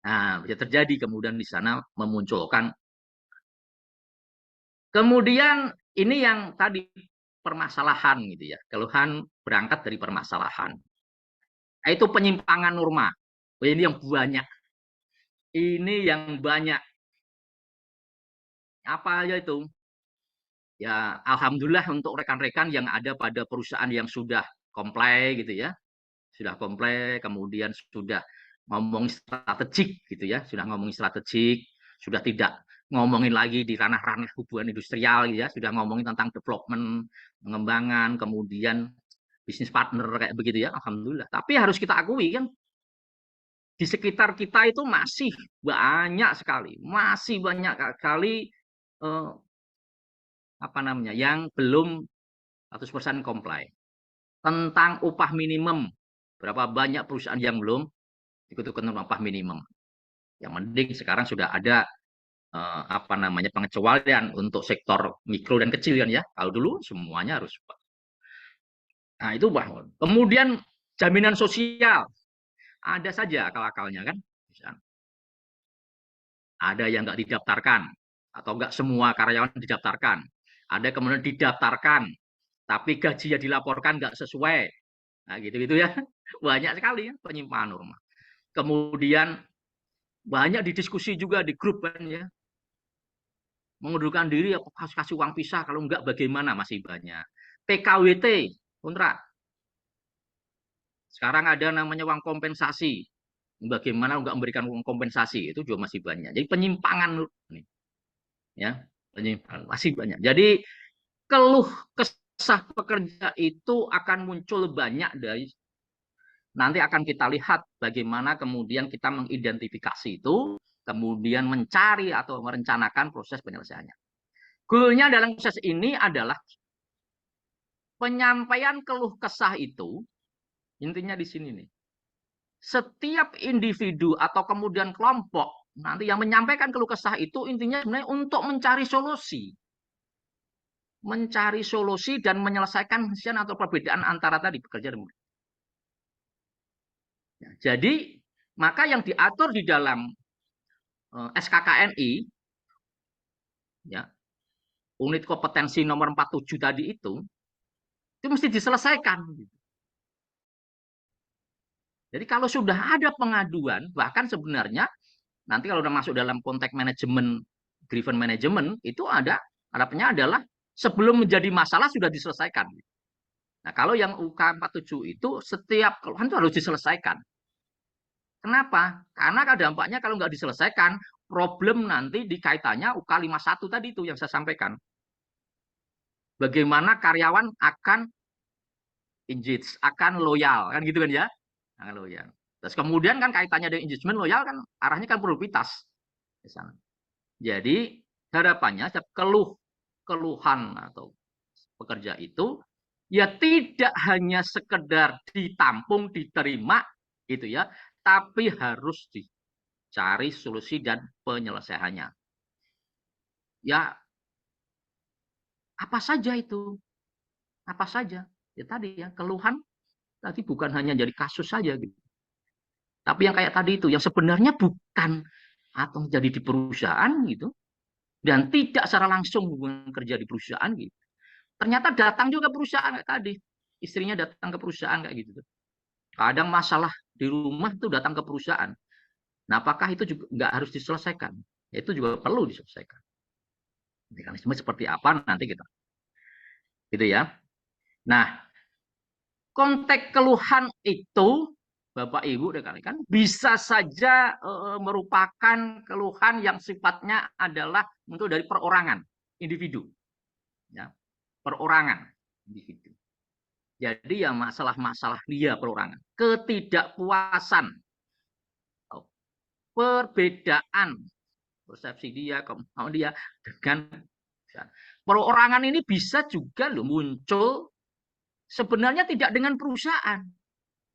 Nah, bisa terjadi kemudian di sana memunculkan. Kemudian ini yang tadi permasalahan gitu ya, keluhan berangkat dari permasalahan. Itu penyimpangan norma. Ini yang banyak. Ini yang banyak. Apa aja itu? Ya, alhamdulillah untuk rekan-rekan yang ada pada perusahaan yang sudah komplai gitu ya. Sudah komplai, kemudian sudah ngomong strategik gitu ya, sudah ngomong strategik, sudah tidak ngomongin lagi di ranah-ranah hubungan industrial gitu ya, sudah ngomongin tentang development, pengembangan, kemudian bisnis partner kayak begitu ya, alhamdulillah. Tapi harus kita akui kan di sekitar kita itu masih banyak sekali eh, apa namanya yang belum 100% comply tentang upah minimum. Berapa banyak perusahaan yang belum ikut-ikutan upah minimum. Yang penting sekarang sudah ada apa namanya pengecualian untuk sektor mikro dan kecil kan ya. Kalau dulu semuanya harus. Nah itu bahwa kemudian jaminan sosial ada saja akal-akalnya kan. Ada yang nggak didaftarkan atau nggak semua karyawan didaftarkan. Ada kemudian didaftarkan tapi gajinya dilaporkan nggak sesuai. Nah gitu-gitu ya. Banyak sekali ya penyimpangan norma. Kemudian banyak didiskusi juga di grup kan ya. Mengundurkan diri kasih uang pisah, kalau enggak bagaimana, masih banyak. PKWT kontrak. Sekarang ada namanya uang kompensasi. Bagaimana enggak memberikan uang kompensasi, itu juga masih banyak. Jadi penyimpangan ya, penyimpangan masih banyak. Jadi keluh kesah pekerja itu akan muncul banyak dari nanti akan kita lihat bagaimana kemudian kita mengidentifikasi itu, kemudian mencari atau merencanakan proses penyelesaiannya. Goalnya dalam proses ini adalah penyampaian keluh kesah itu, intinya di sini nih. Setiap individu atau kemudian kelompok nanti yang menyampaikan keluh kesah itu intinya sebenarnya untuk mencari solusi. Mencari solusi dan menyelesaikan atau perbedaan antara tadi pekerja dan Ya, jadi maka yang diatur di dalam SKKNI, ya, unit kompetensi nomor 47 tadi itu mesti diselesaikan. Jadi kalau sudah ada pengaduan, bahkan sebenarnya nanti kalau sudah masuk dalam konteks manajemen, driven management, itu ada harapannya adalah sebelum menjadi masalah sudah diselesaikan. Nah, kalau yang UK 47 itu setiap keluhan itu harus diselesaikan. Kenapa? Karena dampaknya kalau nggak diselesaikan, problem nanti dikaitannya UK 51 tadi itu yang saya sampaikan. Bagaimana karyawan akan engage, akan loyal, kan gitu kan ya? Akan loyal. Terus kemudian kan kaitannya dengan engagement loyal kan arahnya kan produktivitas. Jadi harapannya keluhan atau pekerja itu ya tidak hanya sekedar ditampung, diterima gitu ya, tapi harus dicari solusi dan penyelesaiannya. Ya apa saja itu? Apa saja? Ya tadi ya, keluhan tadi bukan hanya jadi kasus saja gitu. Tapi yang kayak tadi itu yang sebenarnya bukan atau jadi di perusahaan gitu dan tidak secara langsung hubungan kerja di perusahaan gitu. Ternyata datang juga perusahaan kayak tadi. Istrinya datang ke perusahaan kayak gitu. Kadang masalah di rumah itu datang ke perusahaan. Nah, apakah itu juga nggak harus diselesaikan? Ya, itu juga perlu diselesaikan. Mekanisme seperti apa nanti kita. Gitu ya. Nah, konteks keluhan itu Bapak Ibu rekan-rekan bisa saja merupakan keluhan yang sifatnya adalah untuk dari perorangan, individu. Ya, perorangan, individu. Jadi ya masalah-masalah dia perorangan, ketidakpuasan, perbedaan persepsi dia, kemauan dia dengan perorangan ini bisa juga loh muncul sebenarnya tidak dengan perusahaan,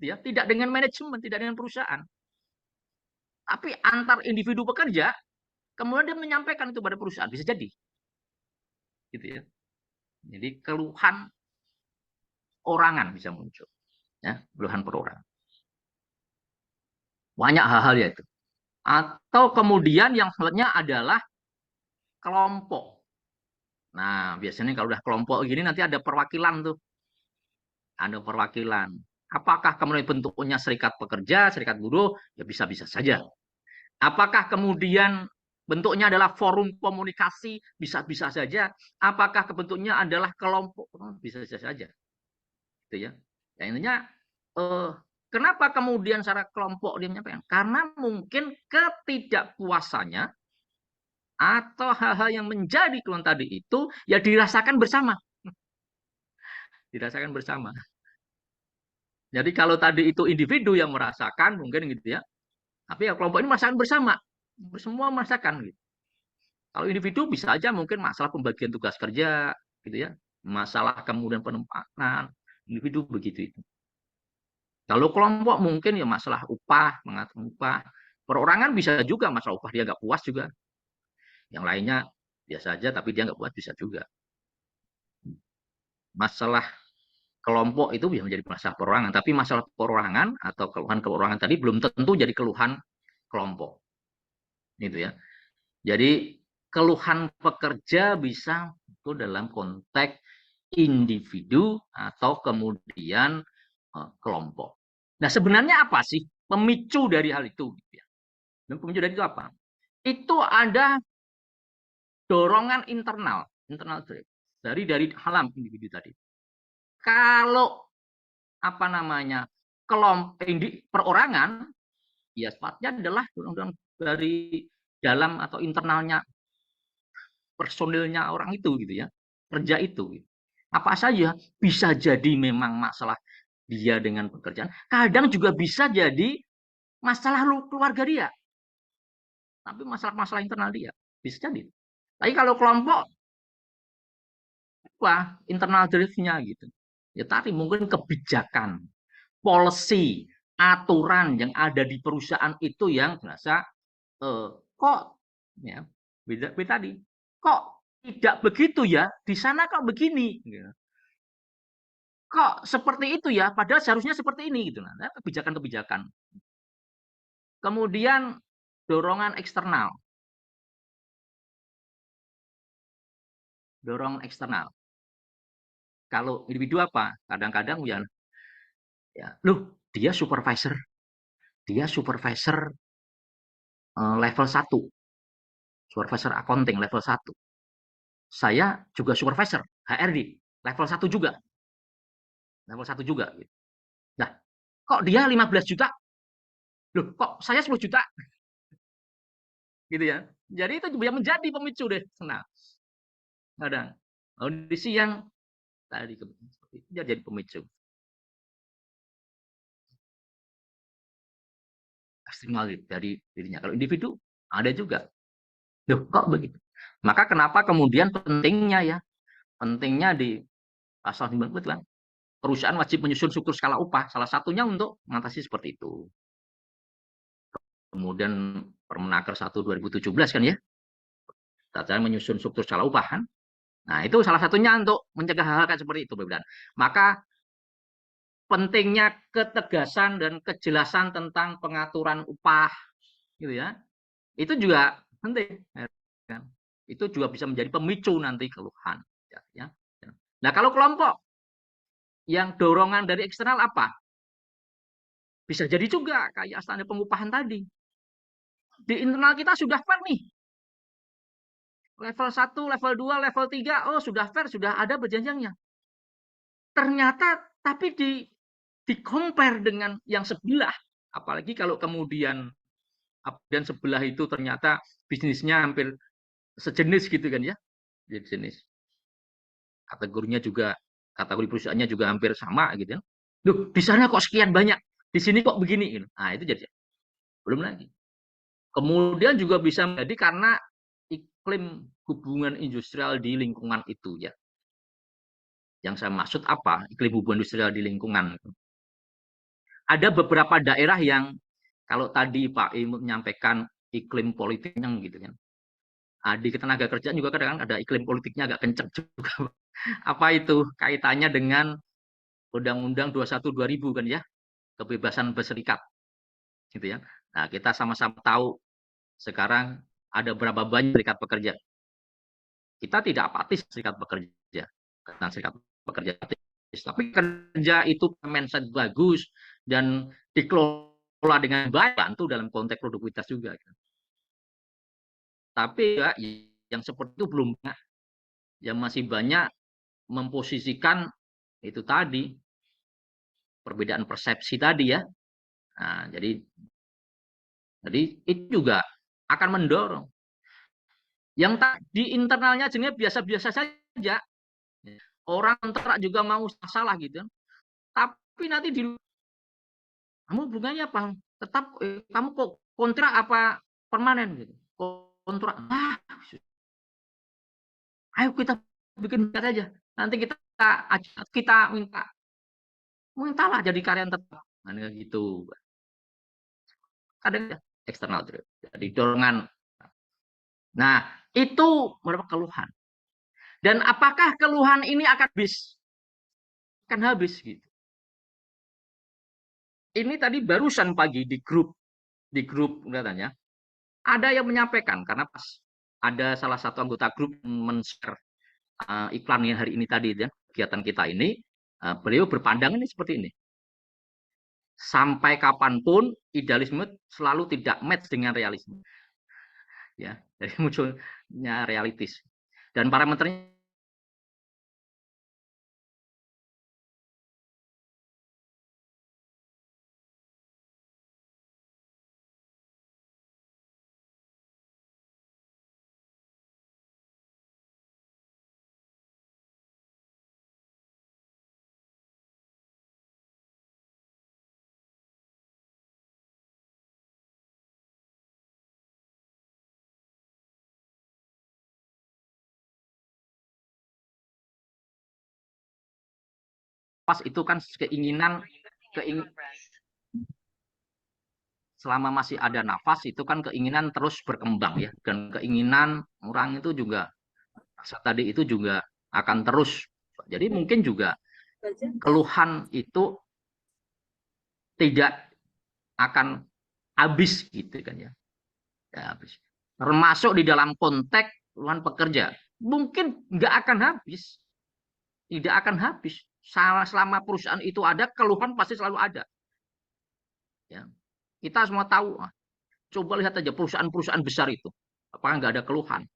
ya, tidak dengan manajemen, tidak dengan perusahaan, tapi antar individu pekerja, kemudian dia menyampaikan itu pada perusahaan, bisa jadi, gitu ya. Jadi keluhan orangan bisa muncul, ya, keluhan perorangan. Banyak hal-hal ya itu. Atau kemudian yang selanjutnya adalah kelompok. Nah, biasanya kalau udah kelompok gini nanti ada perwakilan tuh. Ada perwakilan. Apakah kemudian bentuknya serikat pekerja, serikat buruh? Ya bisa-bisa saja. Apakah kemudian bentuknya adalah forum komunikasi? Bisa-bisa saja. Apakah bentuknya adalah kelompok? Bisa-bisa saja. Gitu ya. Ya intinya kenapa kemudian secara kelompok dia menyampaikan? Karena mungkin ketidakpuasannya atau hal-hal yang menjadi keluhan tadi itu ya dirasakan bersama. Dirasakan bersama. Jadi kalau tadi itu individu yang merasakan mungkin gitu ya. Tapi ya kelompok ini merasakan bersama. Semua merasakan gitu. Kalau individu bisa aja mungkin masalah pembagian tugas kerja gitu ya. Masalah kemudian penempatan individu begitu itu. Kalau kelompok mungkin ya masalah upah, mengatur upah. Perorangan bisa juga masalah upah dia nggak puas juga. Yang lainnya biasa aja tapi dia nggak puas bisa juga. Masalah kelompok itu bisa menjadi masalah perorangan, tapi masalah perorangan atau keluhan perorangan tadi belum tentu jadi keluhan kelompok. Gitu ya. Jadi keluhan pekerja bisa itu dalam konteks individu atau kemudian kelompok. Nah, sebenarnya apa sih pemicu dari hal itu? Dan pemicu dari itu apa? Itu ada dorongan internal dari alam individu tadi. Kalau apa namanya kelompok perorangan, ya sifatnya adalah undang-undang dari dalam atau internalnya personilnya orang itu gitu ya, kerja itu. Apa saja bisa jadi memang masalah dia dengan pekerjaan, kadang juga bisa jadi masalah keluarga dia, tapi masalah-masalah internal dia bisa jadi. Tapi kalau kelompok apa internal drive-nya gitu. Ya tadi mungkin kebijakan, policy, aturan yang ada di perusahaan itu yang merasa kok ya beda tadi. Kok tidak begitu ya? Di sana kok begini gitu. kok seperti itu ya, padahal seharusnya seperti ini gitu. Nah, kebijakan-kebijakan. Kemudian dorongan eksternal. Dorongan eksternal. Kalau individu apa? Kadang-kadang ya, loh, dia supervisor level 1, supervisor accounting level 1. Saya juga supervisor HRD level 1 juga. Level 1 juga gitu. Nah, kok dia 15 juta? Loh, kok saya 10 juta? Gitu ya. Jadi itu juga menjadi pemicu deh. Nah, kadang kondisi yang tadi seperti itu jadi pemicu. Eksternal dari dirinya. Kalau individu ada juga. Loh, kok begitu? Maka kenapa kemudian pentingnya di pasal 90 kan perusahaan wajib menyusun struktur skala upah, salah satunya untuk mengatasi seperti itu. Kemudian Permenaker 1 2017 kan ya, tata menyusun struktur skala upah kan. Nah, itu salah satunya untuk mencegah hal-hal kayak seperti itu, Bapak. Maka pentingnya ketegasan dan kejelasan tentang pengaturan upah gitu ya. Itu juga penting kan. Itu juga bisa menjadi pemicu nanti keluhan ya. Nah, kalau kelompok yang dorongan dari eksternal apa? Bisa jadi juga kayak standar pengupahan tadi. Di internal kita sudah fair nih. Level 1, level 2, level 3, oh sudah fair, sudah ada perjanjiannya. Ternyata tapi di compare dengan yang sebelah, apalagi kalau kemudian sebelah itu ternyata bisnisnya hampir sejenis gitu kan ya. Jadi jenis. Kategori perusahaannya juga hampir sama gitu ya. Loh, di sana kok sekian banyak, di sini kok begini gitu. Nah, itu jadi belum lagi. Kemudian juga bisa menjadi karena iklim hubungan industrial di lingkungan itu ya. Yang saya maksud apa? Iklim hubungan industrial di lingkungan. Ada beberapa daerah yang kalau tadi Pak Imut menyampaikan iklim politiknya gitu kan. Di ketenaga kerjaan juga kadang-kadang ada iklim politiknya agak kencang juga. Apa itu? Kaitannya dengan Undang-Undang 21 2000 kan ya, kebebasan berserikat. Gitu ya. Nah, kita sama-sama tahu sekarang ada berapa banyak serikat pekerja. Kita tidak apatis serikat pekerja. Tentang serikat pekerja tapi kerja itu mindset bagus dan dikelola dengan baik bantu dalam konteks produktivitas juga. Tapi ya yang seperti itu belum banyak. Yang masih banyak memposisikan itu tadi perbedaan persepsi tadi ya. Nah, jadi itu juga akan mendorong. Yang di internalnya jenisnya biasa-biasa saja. Orang kontrak juga mau salah gitu. Tapi nanti di kamu hubungannya apa? Tetap kamu kok kontrak apa permanen gitu. Kontrak. Ayo kita bikin aja. Nanti kita mintalah jadi karyawan tetap. Nah, gitu. Kadang eksternal jadi dorongan. Nah, itu merupakan keluhan. Dan apakah keluhan ini akan habis gitu. Ini tadi barusan pagi di grup katanya ada yang menyampaikan karena pas ada salah satu anggota grup men-share iklannya hari ini tadi ya, kegiatan kita ini beliau berpandangan ini seperti ini. Sampai kapanpun idealisme selalu tidak match dengan realisme. Ya, jadi munculnya realistis. Dan parameternya pas itu kan keinginan selama masih ada nafas itu kan keinginan terus berkembang ya, dan keinginan orang itu juga tadi itu juga akan terus. Jadi mungkin juga keluhan itu tidak akan habis gitu kan ya. Ya, habis. Termasuk di dalam konteks keluhan pekerja. Mungkin nggak akan habis. Tidak akan habis. Selama perusahaan itu ada, keluhan pasti selalu ada. Ya. Kita semua tahu. Coba lihat aja perusahaan-perusahaan besar itu. Apakah nggak ada keluhan?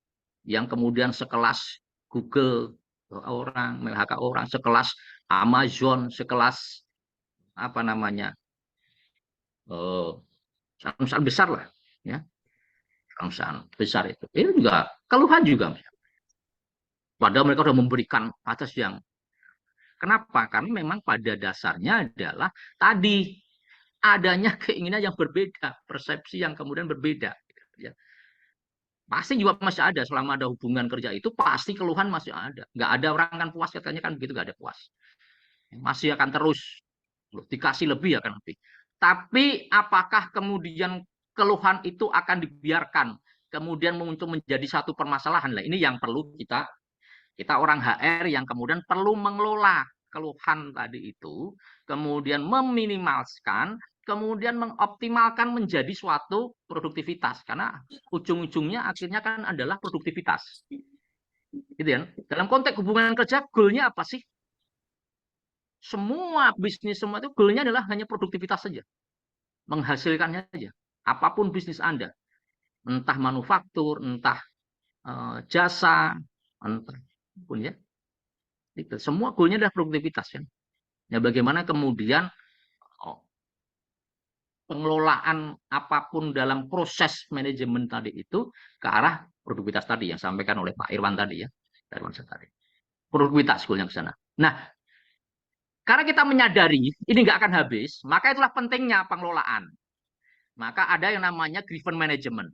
Yang kemudian sekelas Google orang, MLHK orang, sekelas Amazon, sekelas apa namanya, perusahaan besar lah, ya, perusahaan besar itu juga keluhan juga. Padahal mereka sudah memberikan batas yang, kenapa? Karena memang pada dasarnya adalah tadi adanya keinginan yang berbeda, persepsi yang kemudian berbeda. Ya. Pasti juga masih ada selama ada hubungan kerja itu pasti keluhan masih ada. Nggak ada orang kan puas katanya kan begitu, nggak ada puas. Masih akan terus dikasih lebih akan lebih. Tapi apakah kemudian keluhan itu akan dibiarkan kemudian muncul menjadi satu permasalahan? Nah, ini yang perlu kita orang HR yang kemudian perlu mengelola keluhan tadi itu, kemudian meminimalkan, kemudian mengoptimalkan menjadi suatu produktivitas. Karena ujung-ujungnya akhirnya kan adalah produktivitas. Gitu ya. Dalam konteks hubungan kerja, goalnya apa sih? Semua bisnis semua itu goalnya adalah hanya produktivitas saja. Menghasilkannya saja. Apapun bisnis Anda. Entah manufaktur, entah jasa, entah pun ya. Itu. Semua goalnya adalah produktivitas. Ya. Ya, bagaimana kemudian pengelolaan apapun dalam proses manajemen tadi itu ke arah produktivitas tadi yang disampaikan oleh Pak Irwan tadi ya. Tadi. Produktivitas goalnya ke sana. Nah, karena kita menyadari ini nggak akan habis, maka itulah pentingnya pengelolaan. Maka ada yang namanya grievance management.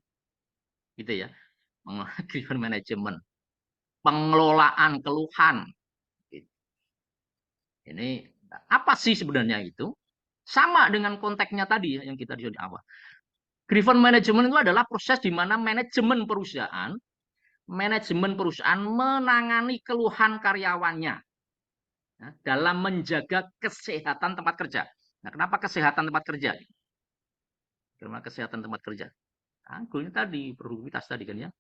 Gitu ya. Grievance management. Pengelolaan keluhan. Ini apa sih sebenarnya itu? Sama dengan konteksnya tadi ya, yang kita di awal. Grievance management itu adalah proses di mana manajemen perusahaan menangani keluhan karyawannya ya, dalam menjaga kesehatan tempat kerja. Nah, kenapa kesehatan tempat kerja? Karena kesehatan tempat kerja. Nah, goalnya tadi, produktivitas tadi kan ya.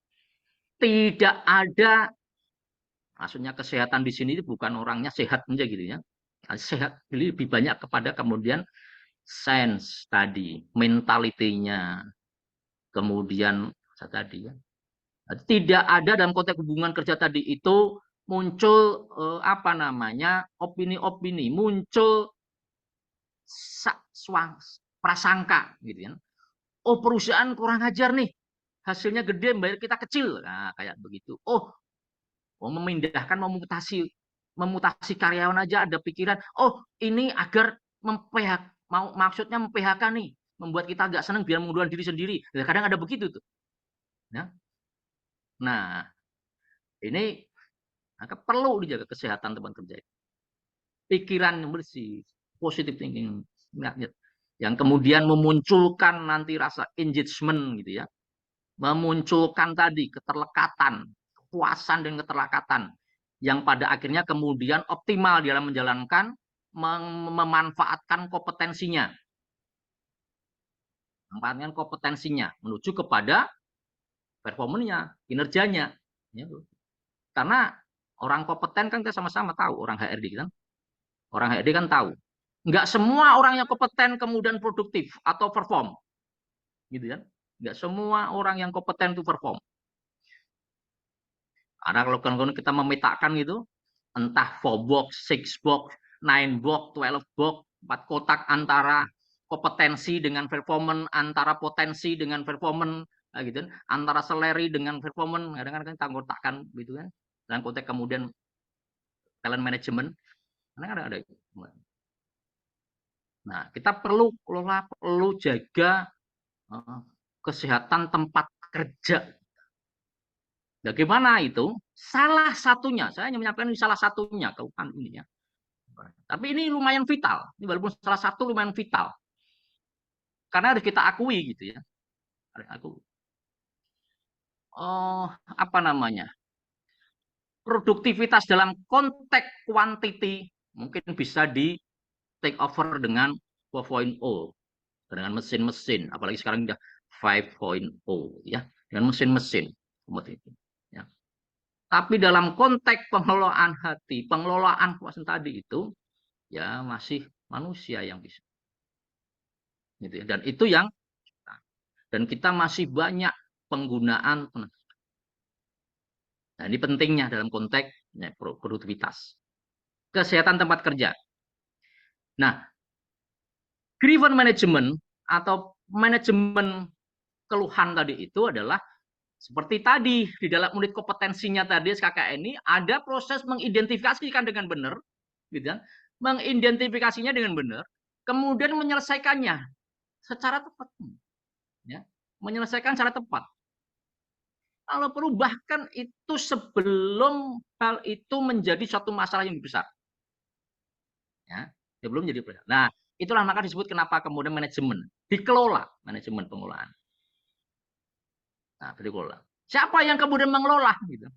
Tidak ada, maksudnya kesehatan di sini bukan orangnya sehat aja gitu ya. Sehat lebih banyak kepada kemudian sense tadi, mentalitinya, kemudian tadi ya. Tidak ada dalam konteks hubungan kerja tadi itu muncul apa namanya opini-opini, muncul prasangka gitu ya. Oh perusahaan kurang ajar nih, hasilnya gede, bayar kita kecil, nah, kayak begitu. Oh memindahkan, memutasi karyawan aja ada pikiran, oh ini agar maksudnya mem-PHK nih, membuat kita agak senang biar mengundurkan diri sendiri. Nah, kadang ada begitu tuh. Ya. Nah, ini maka perlu dijaga kesehatan tempat kerja. Pikiran yang bersih, positive thinking, yang kemudian memunculkan nanti rasa engagement gitu ya, memunculkan tadi keterlekatan, kepuasan dan keterlekatan, yang pada akhirnya kemudian optimal dalam menjalankan, memanfaatkan kompetensinya, menuju kepada performanya, kinerjanya. Ya. Karena orang kompeten kan kita sama-sama tahu, orang HRD kan. Orang HRD kan tahu. Nggak semua orang yang kompeten kemudian produktif atau perform. Gitu kan. Nggak semua orang yang kompeten itu perform. Karena kalau kita memetakan gitu, entah 4 box, 6 box, 9 box, 12 box, 4 kotak antara kompetensi dengan performance, antara potensi dengan performance, gitu, antara salary dengan performance, kadang-kadang kita kotakkan gitu kan. Dan konteks kemudian talent management, kadang-kadang ada itu. Nah, kita perlu jaga kesehatan tempat kerja. Bagaimana itu? Salah satunya, saya hanya menyampaikan ini salah satunya keluhan ini ya. Tapi ini lumayan vital. Ini walaupun salah satu lumayan vital. Karena harus kita akui gitu ya. Apa namanya? Produktivitas dalam konteks quantity mungkin bisa di take over dengan 4.0, dengan mesin-mesin, apalagi sekarang udah 5.0 ya, dengan mesin-mesin seperti itu. Ya. Tapi dalam konteks pengelolaan hati, pengelolaan kepuasan tadi itu, ya masih manusia yang bisa. Gitu ya. Dan kita masih banyak penggunaan. Nah, ini pentingnya dalam konteks ya, produktivitas. Kesehatan tempat kerja. Nah, grievance management atau manajemen keluhan tadi itu adalah seperti tadi di dalam unit kompetensinya tadi SKKN ini ada proses mengidentifikasikan dengan benar, gitu kan? Mengidentifikasinya dengan benar, kemudian menyelesaikannya secara tepat, ya, menyelesaikan secara tepat. Kalau perlu bahkan itu sebelum hal itu menjadi suatu masalah yang besar, ya, sebelum menjadi besar. Nah, itulah maka disebut kenapa kemudian manajemen dikelola, manajemen pengelolaan. Nah, dikelola. Siapa yang kemudian mengelola? Gitu.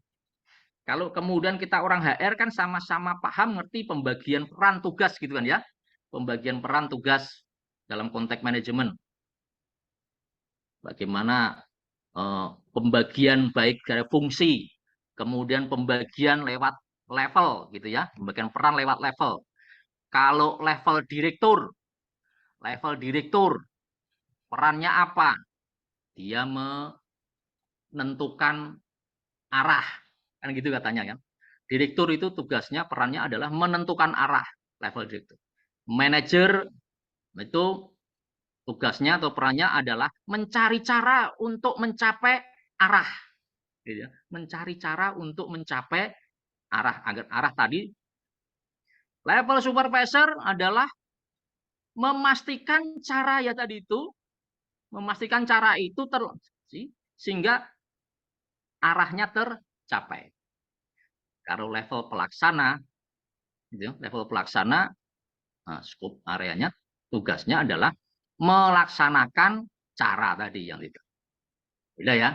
Kalau kemudian kita orang HR kan sama-sama paham ngerti pembagian peran tugas gitu kan ya. Pembagian peran tugas dalam konteks manajemen. Bagaimana pembagian baik dari fungsi, kemudian pembagian lewat level gitu ya, pembagian peran lewat level. Kalau level direktur perannya apa? Dia menentukan arah, kan gitu katanya kan. Direktur itu tugasnya, perannya adalah menentukan arah, level direktur. Manajer itu tugasnya atau perannya adalah mencari cara untuk mencapai arah, gitu ya. Mencari cara untuk mencapai arah agar arah tadi. Level supervisor adalah memastikan cara ya tadi itu, memastikan cara itu sehingga arahnya tercapai. Kalau level pelaksana, gitu, level pelaksana, nah, skop areanya, tugasnya adalah melaksanakan cara tadi yang itu. Beda ya.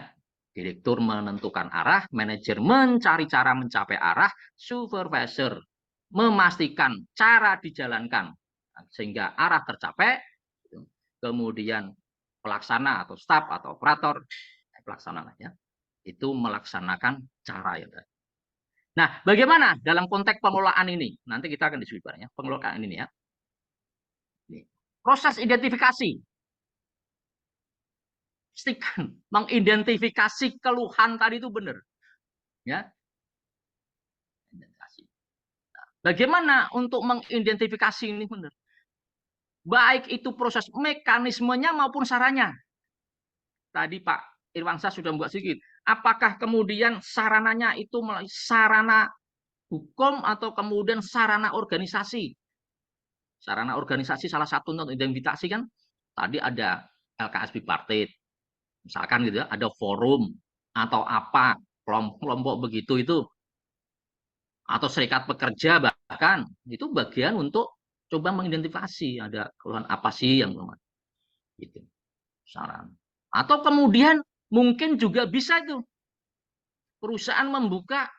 Direktur menentukan arah, manajer mencari cara mencapai arah, supervisor memastikan cara dijalankan sehingga arah tercapai. Kemudian pelaksana atau staf atau operator pelaksana ya, itu melaksanakan cara yang tadi. Nah, bagaimana dalam konteks pengelolaan ini? Nanti kita akan diskusi ya, pengelolaan ini ya. Proses identifikasi. Pastikan mengidentifikasi keluhan tadi itu benar. Ya. Bagaimana untuk mengidentifikasi ini benar? Baik itu proses mekanismenya maupun sarannya. Tadi Pak Irwansyah sudah membuat sedikit. Apakah kemudian sarananya itu melalui sarana hukum atau kemudian sarana organisasi? Sarana organisasi salah satu untuk identifikasi kan tadi ada LKS bipartit, misalkan gitu ya, ada forum atau apa kelompok begitu itu, atau serikat pekerja bahkan itu bagian untuk coba mengidentifikasi ada keluhan apa sih yang belum gitu saran. Atau kemudian mungkin juga bisa itu perusahaan membuka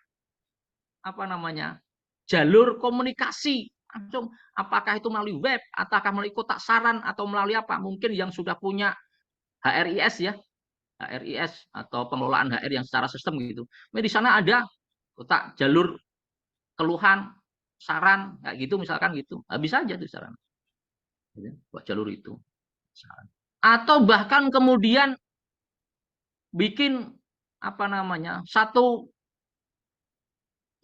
apa namanya jalur komunikasi langsung, apakah itu melalui web ataukah melalui kotak saran atau melalui apa, mungkin yang sudah punya HRIS ya, HRIS atau pengelolaan HR yang secara sistem gitu. Nah, di sana ada kotak jalur keluhan saran kayak gitu misalkan gitu, nah, bisa aja tuh saran buat jalur itu saran. Atau bahkan kemudian bikin apa namanya satu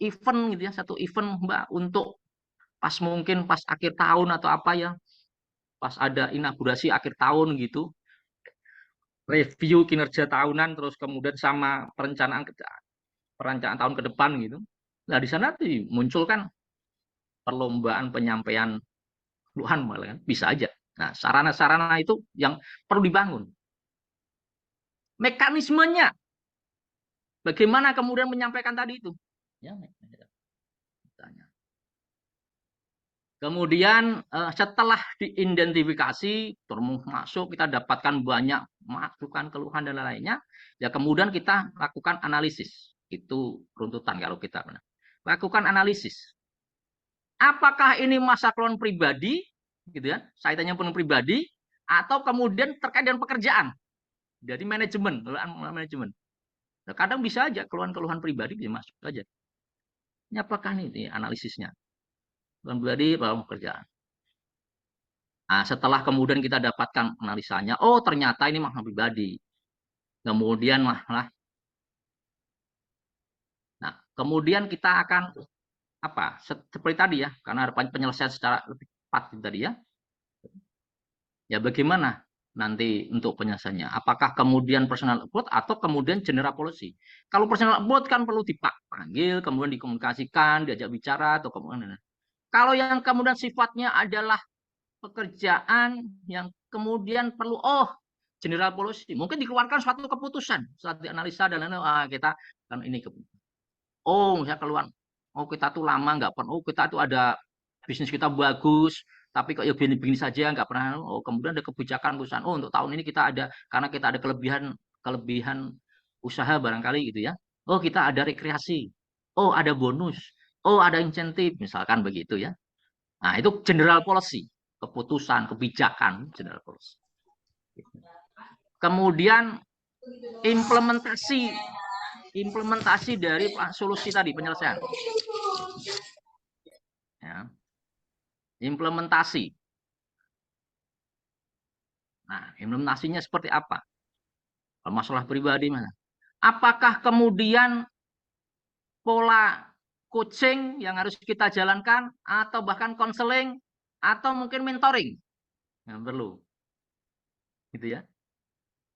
event gitu ya, satu event Mbak untuk pas mungkin pas akhir tahun atau apa ya, pas ada inaugurasi akhir tahun gitu, review kinerja tahunan terus kemudian sama perencanaan tahun ke depan gitu. Nah, di sana tuh muncul kan perlombaan penyampaian keluhan malah kan bisa aja. Nah, sarana-sarana itu yang perlu dibangun. Mekanismenya bagaimana kemudian menyampaikan tadi itu? Ya, kemudian setelah diidentifikasi termasuk kita dapatkan banyak masukan keluhan dan lainnya, ya kemudian kita lakukan analisis. Itu runtutan kalau kita lakukan analisis. Apakah ini masa keluhan pribadi, gitu ya, saya tanya penuh pribadi, atau kemudian terkait dengan pekerjaan, jadi manajemen, manajemen. Nah, kadang bisa aja keluhan-keluhan pribadi bisa masuk aja. Ini apakah ini analisisnya? Keluhan pribadi atau pekerjaan? Nah, setelah kemudian kita dapatkan analisanya, oh ternyata ini masalah pribadi. Kemudian masalah. Nah, kemudian kita akan apa? Seperti tadi ya, karena ada penyelesaian secara lebih cepat tadi ya. Ya bagaimana nanti untuk penyelesaiannya? Apakah kemudian personal approach atau kemudian general policy? Kalau personal approach kan perlu dipanggil, kemudian dikomunikasikan, diajak bicara atau kemudian. Kalau yang kemudian sifatnya adalah pekerjaan yang kemudian perlu general policy, mungkin dikeluarkan suatu keputusan saat dianalisa dan lain-lain. Kita kan ini saya keluar. Kita tuh lama nggak pernah. Kita tuh ada bisnis kita bagus, tapi kok ya begini saja nggak pernah. Kemudian ada kebijakan perusahaan. Untuk tahun ini kita ada karena kita ada kelebihan usaha barangkali gitu ya. Kita ada rekreasi. Ada bonus. Ada insentif misalkan begitu ya. Nah, itu general policy, keputusan, kebijakan general policy. Kemudian implementasi dari solusi tadi, penyelesaian. Ya. Implementasi. Nah, implementasinya seperti apa? Kalau masalah pribadi mana? Apakah kemudian pola coaching yang harus kita jalankan atau bahkan konseling atau mungkin mentoring yang perlu, gitu ya?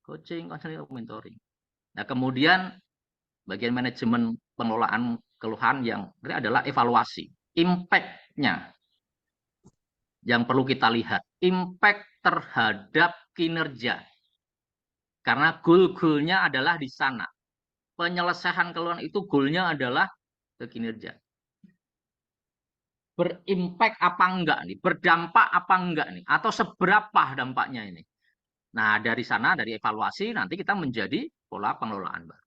Coaching, konseling, mentoring. Nah, kemudian bagian manajemen pengelolaan keluhan yang adalah evaluasi, impact-nya yang perlu kita lihat, impact terhadap kinerja. Karena goal-goalnya adalah di sana. Penyelesaian keluhan itu goalnya adalah ke kinerja. Berimpact apa enggak nih? Berdampak apa enggak nih? Atau seberapa dampaknya ini? Nah, dari sana, dari evaluasi, nanti kita menjadi pola pengelolaan baru.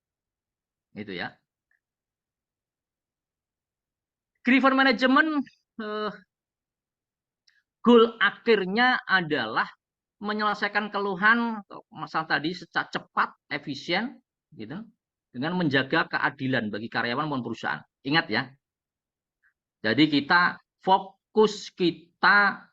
Itu ya. Grievance management, goal akhirnya adalah menyelesaikan keluhan masalah tadi secara cepat, efisien, gitu, dengan menjaga keadilan bagi karyawan maupun perusahaan. Ingat ya. Jadi kita fokus kita,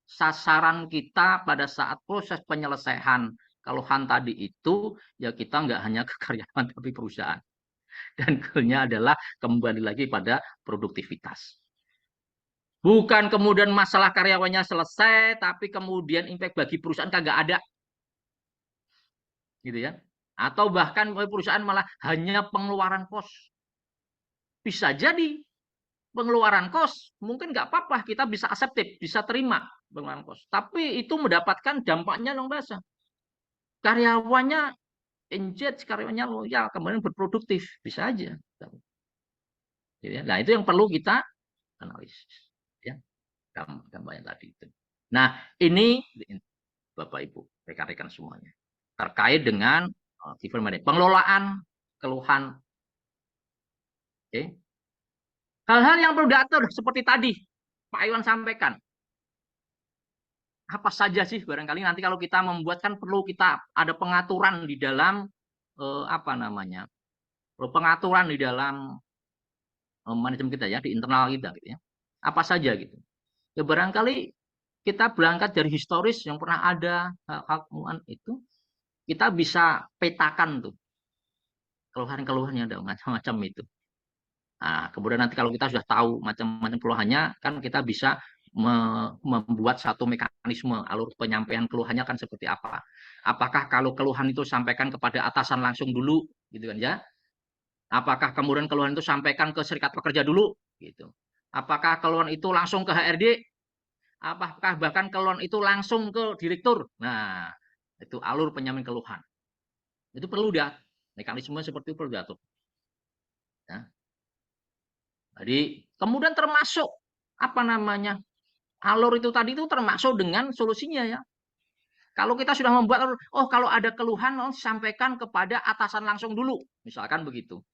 sasaran kita pada saat proses penyelesaian keluhan tadi itu, ya kita nggak hanya ke karyawan tapi perusahaan. Dan goalnya adalah kembali lagi pada produktivitas. Bukan kemudian masalah karyawannya selesai, tapi kemudian impact bagi perusahaan kagak ada. Gitu ya. Atau bahkan perusahaan malah hanya pengeluaran kos. Bisa jadi pengeluaran kos, mungkin nggak apa-apa, kita bisa accepted, bisa terima pengeluaran kos. Tapi itu mendapatkan dampaknya luar biasa. Karyawannya engage, karyawannya loyal, kemudian berproduktif. Bisa aja. Nah, itu yang perlu kita analisis. Ya. Gambarnya tadi itu. Nah, ini Bapak Ibu, rekan-rekan semuanya. Terkait dengan pengelolaan keluhan. Hal-hal yang perlu diatur seperti tadi Pak Iwan sampaikan. Apa saja sih barangkali nanti kalau kita membuatkan perlu kita ada pengaturan di dalam pengaturan di dalam manajemen kita ya, di internal kita gitu ya. Apa saja gitu. Ya barangkali kita berangkat dari historis yang pernah ada hal itu, kita bisa petakan tuh keluhan-keluhannya ada macam-macam itu. Nah, kemudian nanti kalau kita sudah tahu macam-macam keluhannya, kan kita bisa membuat satu mekanisme alur penyampaian keluhannya kan seperti apa. Apakah kalau keluhan itu sampaikan kepada atasan langsung dulu, gitu kan ya? Apakah kemudian keluhan itu sampaikan ke serikat pekerja dulu, gitu? Apakah keluhan itu langsung ke HRD? Apakah bahkan keluhan itu langsung ke direktur? Nah, itu alur penyampaian keluhan. Itu perlu dia mekanisme seperti itu perlu diatur. Ya. Jadi kemudian termasuk alur itu tadi itu termasuk dengan solusinya ya. Kalau kita sudah membuat kalau ada keluhan sampaikan kepada atasan langsung dulu, misalkan begitu.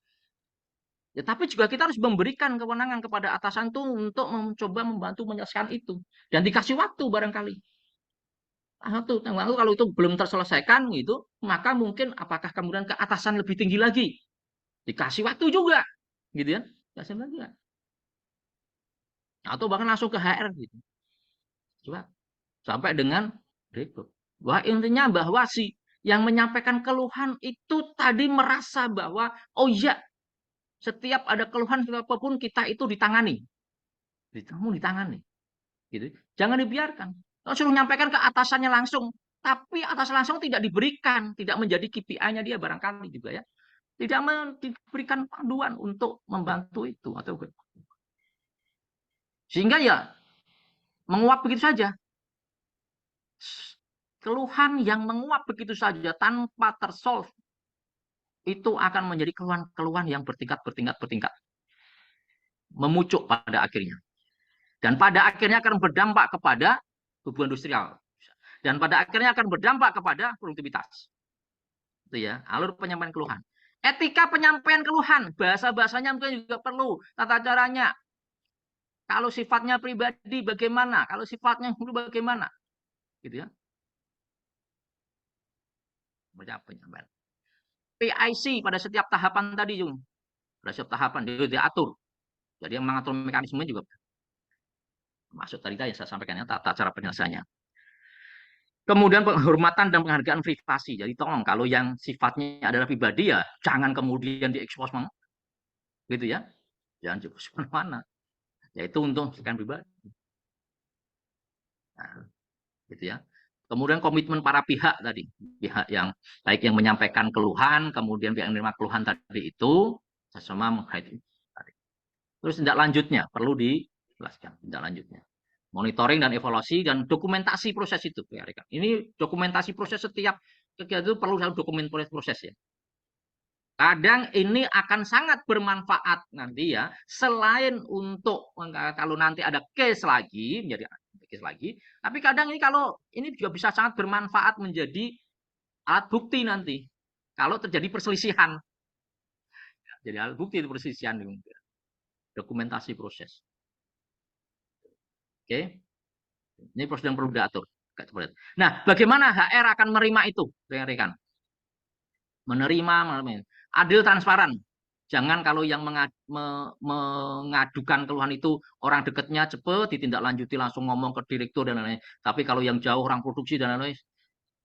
Ya, tapi juga kita harus memberikan kewenangan kepada atasan itu untuk mencoba membantu menyelesaikan itu. Dan dikasih waktu barangkali. Kalau itu belum terselesaikan gitu, maka mungkin apakah kemudian ke atasan lebih tinggi lagi. Dikasih waktu juga. Gitu ya. Dikasih lagi. Atau bahkan langsung ke HR gitu. Coba sampai dengan berikut. Wah, intinya bahwa si yang menyampaikan keluhan itu tadi merasa bahwa oh iya, setiap ada keluhan apapun kita itu ditangani. Ditangani. Gitu. Jangan dibiarkan. Kalau suruh menyampaikan ke atasannya langsung, tapi atas langsung tidak diberikan, tidak menjadi KPI-nya dia barangkali juga ya. Tidak diberikan panduan untuk membantu itu atau sehingga ya menguap begitu saja. Keluhan yang menguap begitu saja tanpa tersolve itu akan menjadi keluhan-keluhan yang bertingkat, memucuk pada akhirnya. Dan pada akhirnya akan berdampak kepada tubuh industrial. Dan pada akhirnya akan berdampak kepada produktivitas. Itu ya, alur penyampaian keluhan. Etika penyampaian keluhan, bahasa-bahasanya mungkin juga perlu, tata caranya. Kalau sifatnya pribadi bagaimana? Kalau sifatnya guru bagaimana? Gitu ya. Penyampaian. PIC pada setiap tahapan tadi, Jung. Pada setiap tahapan itu diatur. Jadi yang mengatur mekanisme juga masuk tadi yang saya sampaikan ya, tata cara penyelesaiannya. Kemudian penghormatan dan penghargaan privasi. Jadi tolong kalau yang sifatnya adalah pribadi ya jangan kemudian diekspos gitu ya. Jangan diekspos mana. Yaitu untuk sekian pribadi. Nah, gitu ya. Kemudian komitmen para pihak tadi, pihak yang baik yang menyampaikan keluhan, kemudian pihak yang menerima keluhan tadi itu sama menghadiri. Terus tindak lanjutnya perlu dijelaskan tindak lanjutnya. Monitoring dan evaluasi dan dokumentasi proses itu, ya rekan. Ini dokumentasi proses setiap kegiatan itu perlu dalam dokumen proses ya. Kadang ini akan sangat bermanfaat nanti ya, selain untuk kalau nanti ada case lagi menjadi case lagi, tapi kadang ini kalau ini juga bisa sangat bermanfaat menjadi alat bukti nanti kalau terjadi perselisihan. Jadi alat bukti itu perselisihan dokumentasi proses. Oke. Ini prosedur yang perlu diatur. Nah, bagaimana HR akan menerima itu, rekan-rekan? Menerima, adil, transparan. Jangan kalau yang mengadukan keluhan itu orang dekatnya cepet, ditindaklanjuti langsung ngomong ke direktur dan lain-lain. Tapi kalau yang jauh orang produksi dan lain-lain,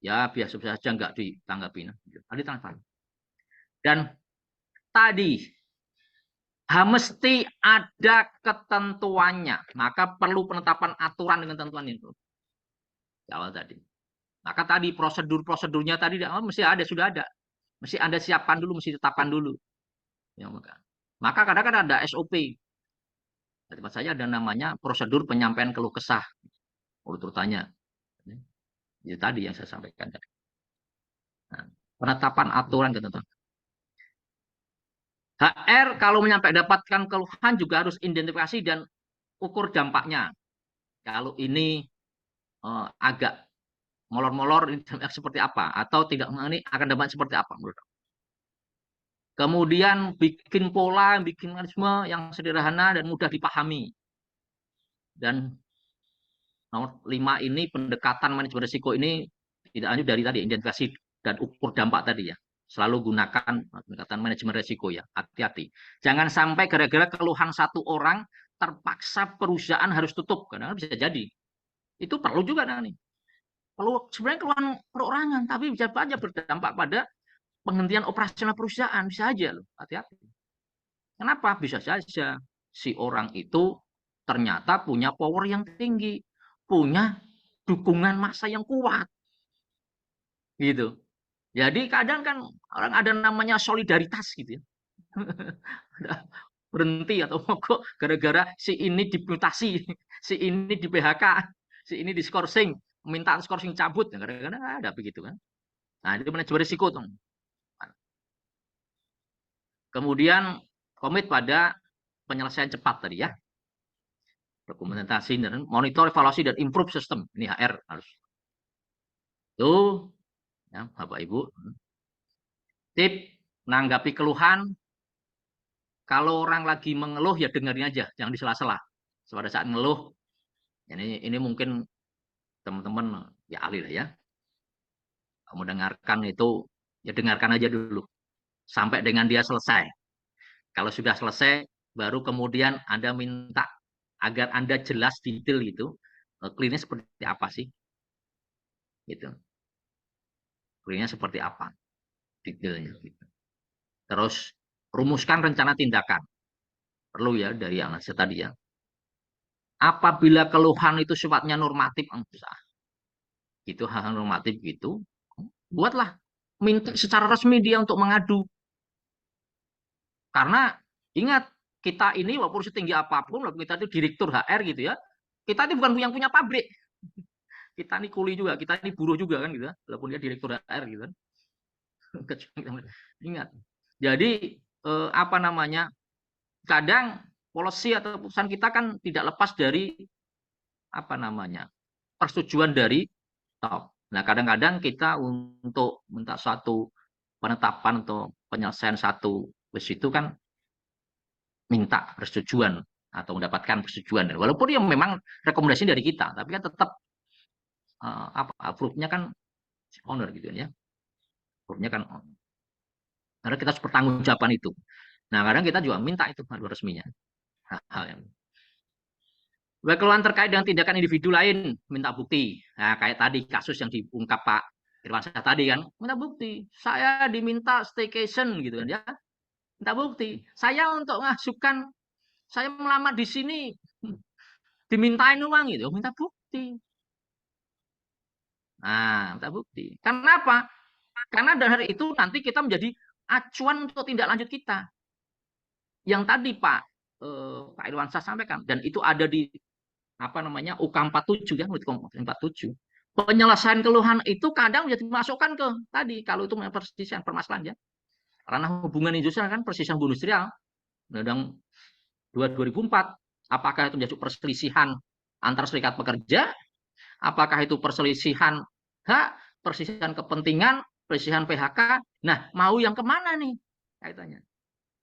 ya biasa-biasa aja nggak ditanggapi. Adil, transparan. Dan tadi mesti ada ketentuannya. Maka perlu penetapan aturan dengan ketentuan itu. Di awal tadi. Maka tadi prosedur-prosedurnya tadi mesti ada, sudah ada. Mesti Anda siapkan dulu, mesti tetapkan dulu. Ya, maka kadang-kadang ada SOP. Di tempat saya ada namanya prosedur penyampaian keluh kesah. Urutannya. Itu tadi yang saya sampaikan. Nah, penetapan aturan ketentuan. HR kalau dapatkan keluhan juga harus identifikasi dan ukur dampaknya. Kalau ini agak molor-molor ini seperti apa atau tidak ini akan dapat seperti apa menurut. Kemudian bikin pola, bikin mekanisme yang sederhana dan mudah dipahami. Dan nomor 5 ini pendekatan manajemen risiko ini tidak hanya dari tadi identifikasi dan ukur dampak tadi ya. Selalu gunakan pendekatan manajemen risiko ya. Hati-hati. Jangan sampai gara-gara keluhan satu orang terpaksa perusahaan harus tutup karena bisa jadi. Itu perlu juga nih. Perlu sebenarnya keluhan perorangan tapi bisa saja berdampak pada penghentian operasional perusahaan, bisa aja loh, hati-hati. Kenapa? Bisa saja si orang itu ternyata punya power yang tinggi, punya dukungan massa yang kuat. Gitu. Jadi kadang kan orang ada namanya solidaritas gitu ya. Berhenti atau mogok gara-gara si ini dimutasi, si ini di PHK, si ini diskorsing, minta skorsing cabut, kadang-kadang ada begitu kan. Nah, itu manajemen risiko tuh. Kemudian komit pada penyelesaian cepat tadi ya. Dokumentasi dan monitor, evaluasi dan improve sistem. Ini HR harus. Itu ya, Bapak Ibu. Tip menanggapi keluhan Kalau orang lagi mengeluh ya dengerin aja, jangan disela-sela. Pada saat ngeluh, ini mungkin teman-teman ya ahli lah ya, mendengarkan itu ya dengarkan aja dulu sampai dengan dia selesai. Kalau sudah selesai, baru kemudian Anda minta agar Anda jelas detail itu, clear-nya seperti apa sih? Gitu. Clear-nya seperti apa? Detailnya. Gitu. Terus rumuskan rencana tindakan. Perlu ya dari yang saya tadi ya. Apabila keluhan itu sifatnya normatif, bisa. Itu hal-hal normatif gitu. Buatlah minta secara resmi dia untuk mengadu. Karena ingat, kita ini walaupun setinggi apapun, walaupun kita itu direktur HR gitu ya, kita ini bukan yang punya pabrik. Kita ini kuli juga, kita ini buruh juga kan gitu ya, walaupun dia direktur HR gitu kan. Ingat. Jadi apa namanya? Kadang policy atau putusan kita kan tidak lepas dari apa namanya? Persetujuan dari top. Nah, kadang-kadang kita untuk minta suatu penetapan atau penyelesaian satu bus itu kan minta persetujuan atau mendapatkan persetujuan. Walaupun ya memang rekomendasi dari kita, tapi kan tetap apa approve-nya kan owner gitu ya. Approve-nya kan owner. Karena kita harus pertanggungjawaban itu. Nah, kadang kita juga minta itu aduh resminya. Hal yang keluhan terkait dengan tindakan individu lain, minta bukti. Nah, kayak tadi kasus yang diungkap Pak Irwansyah tadi kan, minta bukti. Saya diminta staycation gitu kan ya. Minta bukti. Saya untuk mengajukan, saya melamar di sini dimintain uang gitu, minta bukti. Nah, minta bukti. Karena apa? Karena dari itu nanti kita menjadi acuan untuk tindak lanjut kita. Yang tadi Pak Irwansyah sampaikan, dan itu ada di apa namanya UK 47 ya, 47. Penyelesaian keluhan itu kadang menjadi dimasukkan ke tadi kalau itu perselisihan permasalahan ya. Ranah hubungan industrial kan perselisihan hubungan industrial. Undang 2004. Apakah itu menjadi perselisihan antar serikat pekerja? Apakah itu perselisihan hak, perselisihan kepentingan, perselisihan PHK? Nah, mau yang kemana nih kaitannya?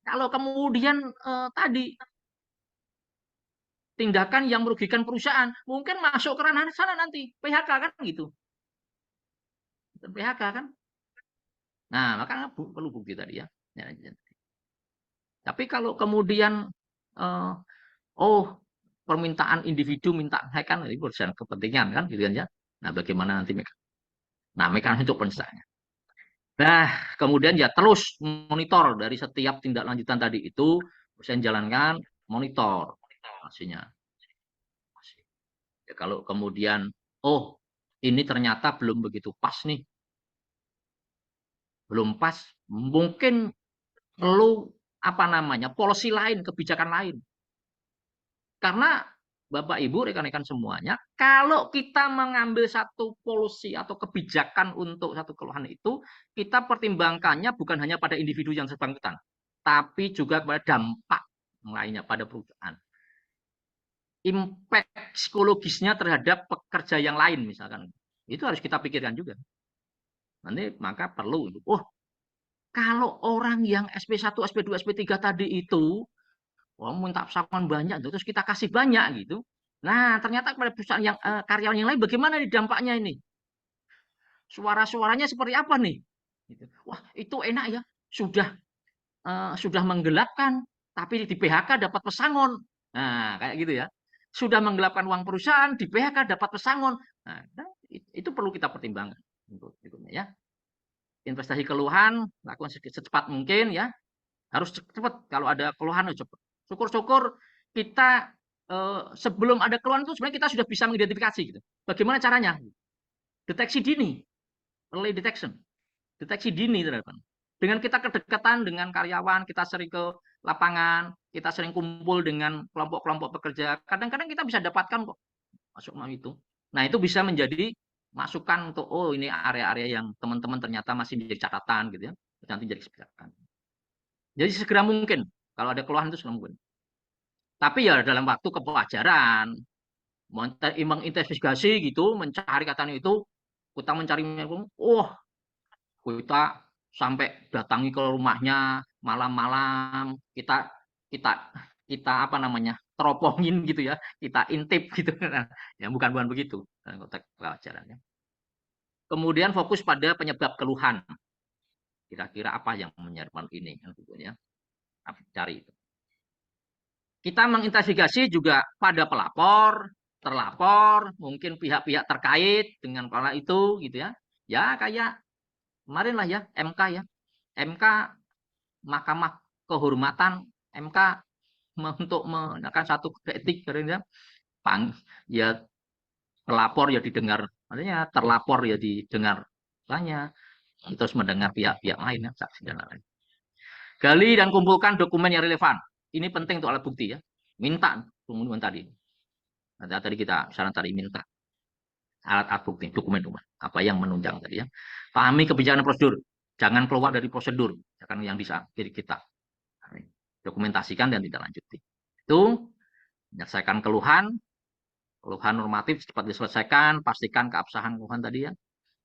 Kalau kemudian tadi tindakan yang merugikan perusahaan, mungkin masuk ke ranah sana nanti, PHK kan gitu. PHK kan. Nah, makanya perlu bukti tadi ya. Tapi kalau kemudian permintaan individu minta kan ini urusan kepentingan kan gitu kan ya. Nah, bagaimana nanti mekanisme untuk penyelesaiannya. Nah, kemudian ya terus monitor dari setiap tindak lanjutan tadi itu, bisa jalankan monitor hasilnya. Ya, kalau kemudian, ini ternyata belum begitu pas nih, belum pas, mungkin perlu apa namanya policy lain, kebijakan lain. Karena Bapak Ibu rekan-rekan semuanya, kalau kita mengambil satu policy atau kebijakan untuk satu keluhan itu, kita pertimbangkannya bukan hanya pada individu yang bersangkutan, tapi juga pada dampak lainnya pada perusahaan. Impact psikologisnya terhadap pekerja yang lain misalkan. Itu harus kita pikirkan juga. Nanti maka perlu, kalau orang yang SP1, SP2, SP3 tadi itu minta pesangon banyak, terus kita kasih banyak gitu. Nah, ternyata pada perusahaan yang karyawan yang lain bagaimana nih dampaknya ini? Suara-suaranya seperti apa nih? Gitu. Wah, itu enak ya. Sudah menggelapkan, tapi di PHK dapat pesangon. Nah, kayak gitu ya. Sudah menggelapkan uang perusahaan, di PHK dapat pesangon. Nah, itu perlu kita pertimbangkan untuk ya. Investasi keluhan, lakukan secepat mungkin ya. Harus cepat. Kalau ada keluhan harus cepat. Syukur-syukur kita sebelum ada keluhan itu sebenarnya kita sudah bisa mengidentifikasi gitu. Bagaimana caranya? Deteksi dini, early detection, deteksi dini teman-teman. Dengan kita kedekatan dengan karyawan, kita sering ke lapangan, kita sering kumpul dengan kelompok-kelompok pekerja. Kadang-kadang kita bisa dapatkan kok masuk itu. Nah, itu bisa menjadi masukan untuk ini area-area yang teman-teman ternyata masih menjadi catatan gitu ya. Nanti jadi kebijakan. Jadi segera mungkin kalau ada keluhan itu segera mungkin. Tapi ya dalam waktu kewajaran, menginvestigasi gitu, mencari katanya itu, kita mencari, kita sampai datangi ke rumahnya malam-malam, kita kita apa namanya teropongin gitu ya, kita intip gitu. Nah, ya bukan begitu dalam konteks pelajarannya. Kemudian fokus pada penyebab keluhan. Kira-kira apa yang menyebabkan ini? Ya, cari itu. Kita menginvestigasi juga pada pelapor, terlapor, mungkin pihak-pihak terkait dengan pola itu, gitu ya. Ya kayak kemarin lah ya, MK ya. MK, Mahkamah Kehormatan MK untuk menekan satu kode etik, ya pelapor ya didengar, artinya terlapor ya didengar, tanya, terus mendengar pihak-pihak lain, ya, saksi dan lain-lain. Gali dan kumpulkan dokumen yang relevan. Ini penting untuk alat bukti ya. Minta dokumen tadi. Nah, tadi kita misalnya tadi minta alat bukti, dokumen apa yang menunjang tadi ya. Pahami kebijakan prosedur. Jangan keluar dari prosedur, jangan yang bisa diri kita. Dokumentasikan dan tidak lanjuti. Itu menyelesaikan keluhan normatif cepat diselesaikan, pastikan keabsahan keluhan tadi ya.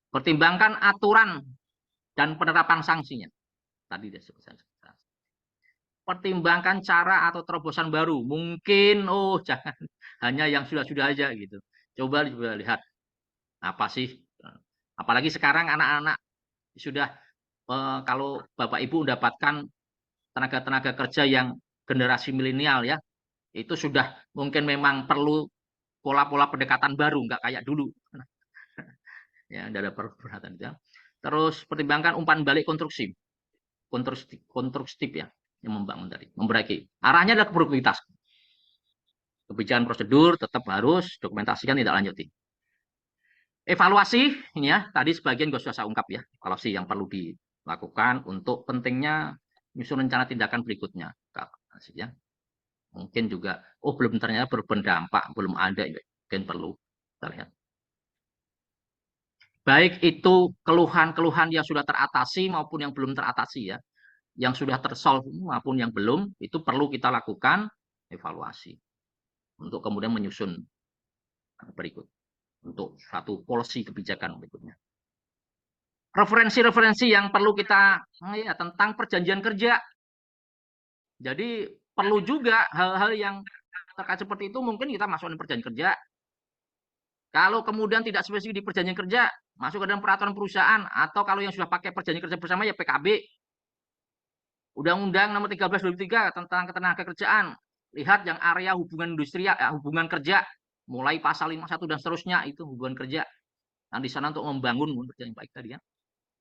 Pertimbangkan aturan dan penerapan sanksinya. Tadi disebutkan. Pertimbangkan cara atau terobosan baru. Mungkin, jangan hanya yang sudah-sudah aja gitu. Coba lihat apa sih. Apalagi sekarang anak-anak sudah, kalau Bapak Ibu mendapatkan tenaga-tenaga kerja yang generasi milenial ya, itu sudah mungkin memang perlu pola-pola pendekatan baru, nggak kayak dulu. Ya, ada perhatian itu ya. Terus pertimbangkan umpan balik konstruksi. Konstruktif ya, yang membangun tadi, memperbaiki. Arahnya adalah produktivitas. Kebijakan prosedur tetap harus dokumentasikan, tidak lanjuti. Evaluasi ini ya, tadi sebagian gue sudah saya ungkap ya, evaluasi yang perlu dilakukan untuk pentingnya menyusun rencana tindakan berikutnya. Ya. Mungkin juga, belum ternyata berdampak, belum ada, mungkin perlu kita lihat. Baik itu keluhan-keluhan yang sudah teratasi maupun yang belum teratasi ya. Yang sudah tersolve maupun yang belum, itu perlu kita lakukan evaluasi untuk kemudian menyusun berikut untuk satu policy kebijakan berikutnya. Referensi-referensi yang perlu kita ya, tentang perjanjian kerja. Jadi perlu juga hal-hal yang terkait seperti itu mungkin kita masukkan perjanjian kerja. Kalau kemudian tidak spesifik di perjanjian kerja, masuk ke dalam peraturan perusahaan, atau kalau yang sudah pakai perjanjian kerja bersama ya PKB. Undang-Undang Nomor 13 2003 tentang Ketenagakerjaan. Lihat yang area hubungan industrial, hubungan kerja, mulai pasal 51 dan seterusnya itu hubungan kerja. Nah, di sana untuk membangun kerja yang baik tadi ya.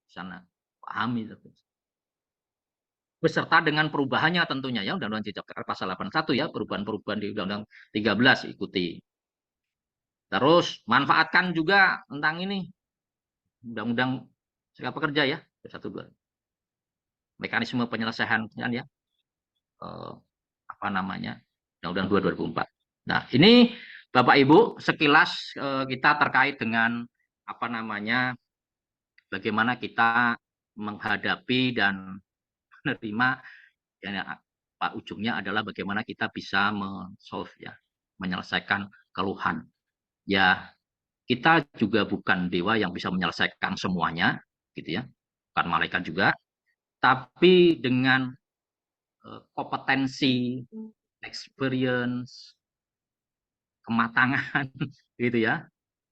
Di sana pahami itu. Beserta dengan perubahannya tentunya ya, Undang-Undang Cipta Kerja pasal 81 ya, perubahan-perubahan di Undang-Undang 13 ikuti. Terus manfaatkan juga tentang ini Undang-Undang Serikat Pekerja ya, 1.2. Mekanisme penyelesaian ya. Apa namanya? Undang-Undang 2 2004. Nah, ini Bapak Ibu sekilas kita terkait dengan apa namanya? Bagaimana kita menghadapi dan menerima ya, Pak ujungnya adalah bagaimana kita bisa solve ya, menyelesaikan keluhan. Ya, kita juga bukan dewa yang bisa menyelesaikan semuanya, gitu ya. Bukan malaikat juga, tapi dengan kompetensi, experience, kematangan, gitu ya.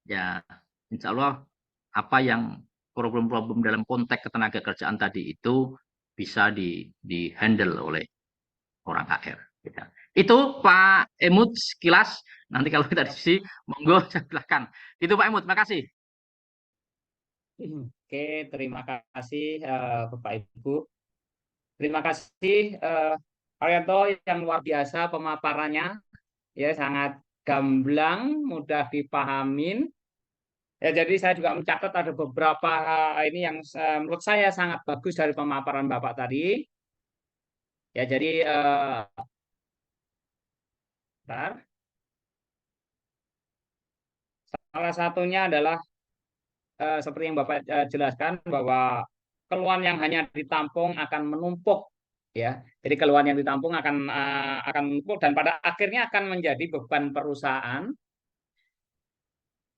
Ya, insya Allah apa yang problem-problem dalam konteks ketenagakerjaan tadi itu bisa di-handle oleh orang HR. Gitu. Itu Pak Emut sekilas. Nanti kalau kita diskusi, monggo silakan. Itu Pak Emut, makasih. Oke, terima kasih Bapak Ibu. Terima kasih Arianto yang luar biasa pemaparannya, ya sangat gamblang, mudah dipahamin. Ya, jadi saya juga mencatat ada beberapa ini yang menurut saya sangat bagus dari pemaparan Bapak tadi. Ya, jadi bentar. Salah satunya adalah seperti yang Bapak jelaskan bahwa keluhan yang hanya ditampung akan menumpuk, ya. Jadi keluhan yang ditampung akan menumpuk dan pada akhirnya akan menjadi beban perusahaan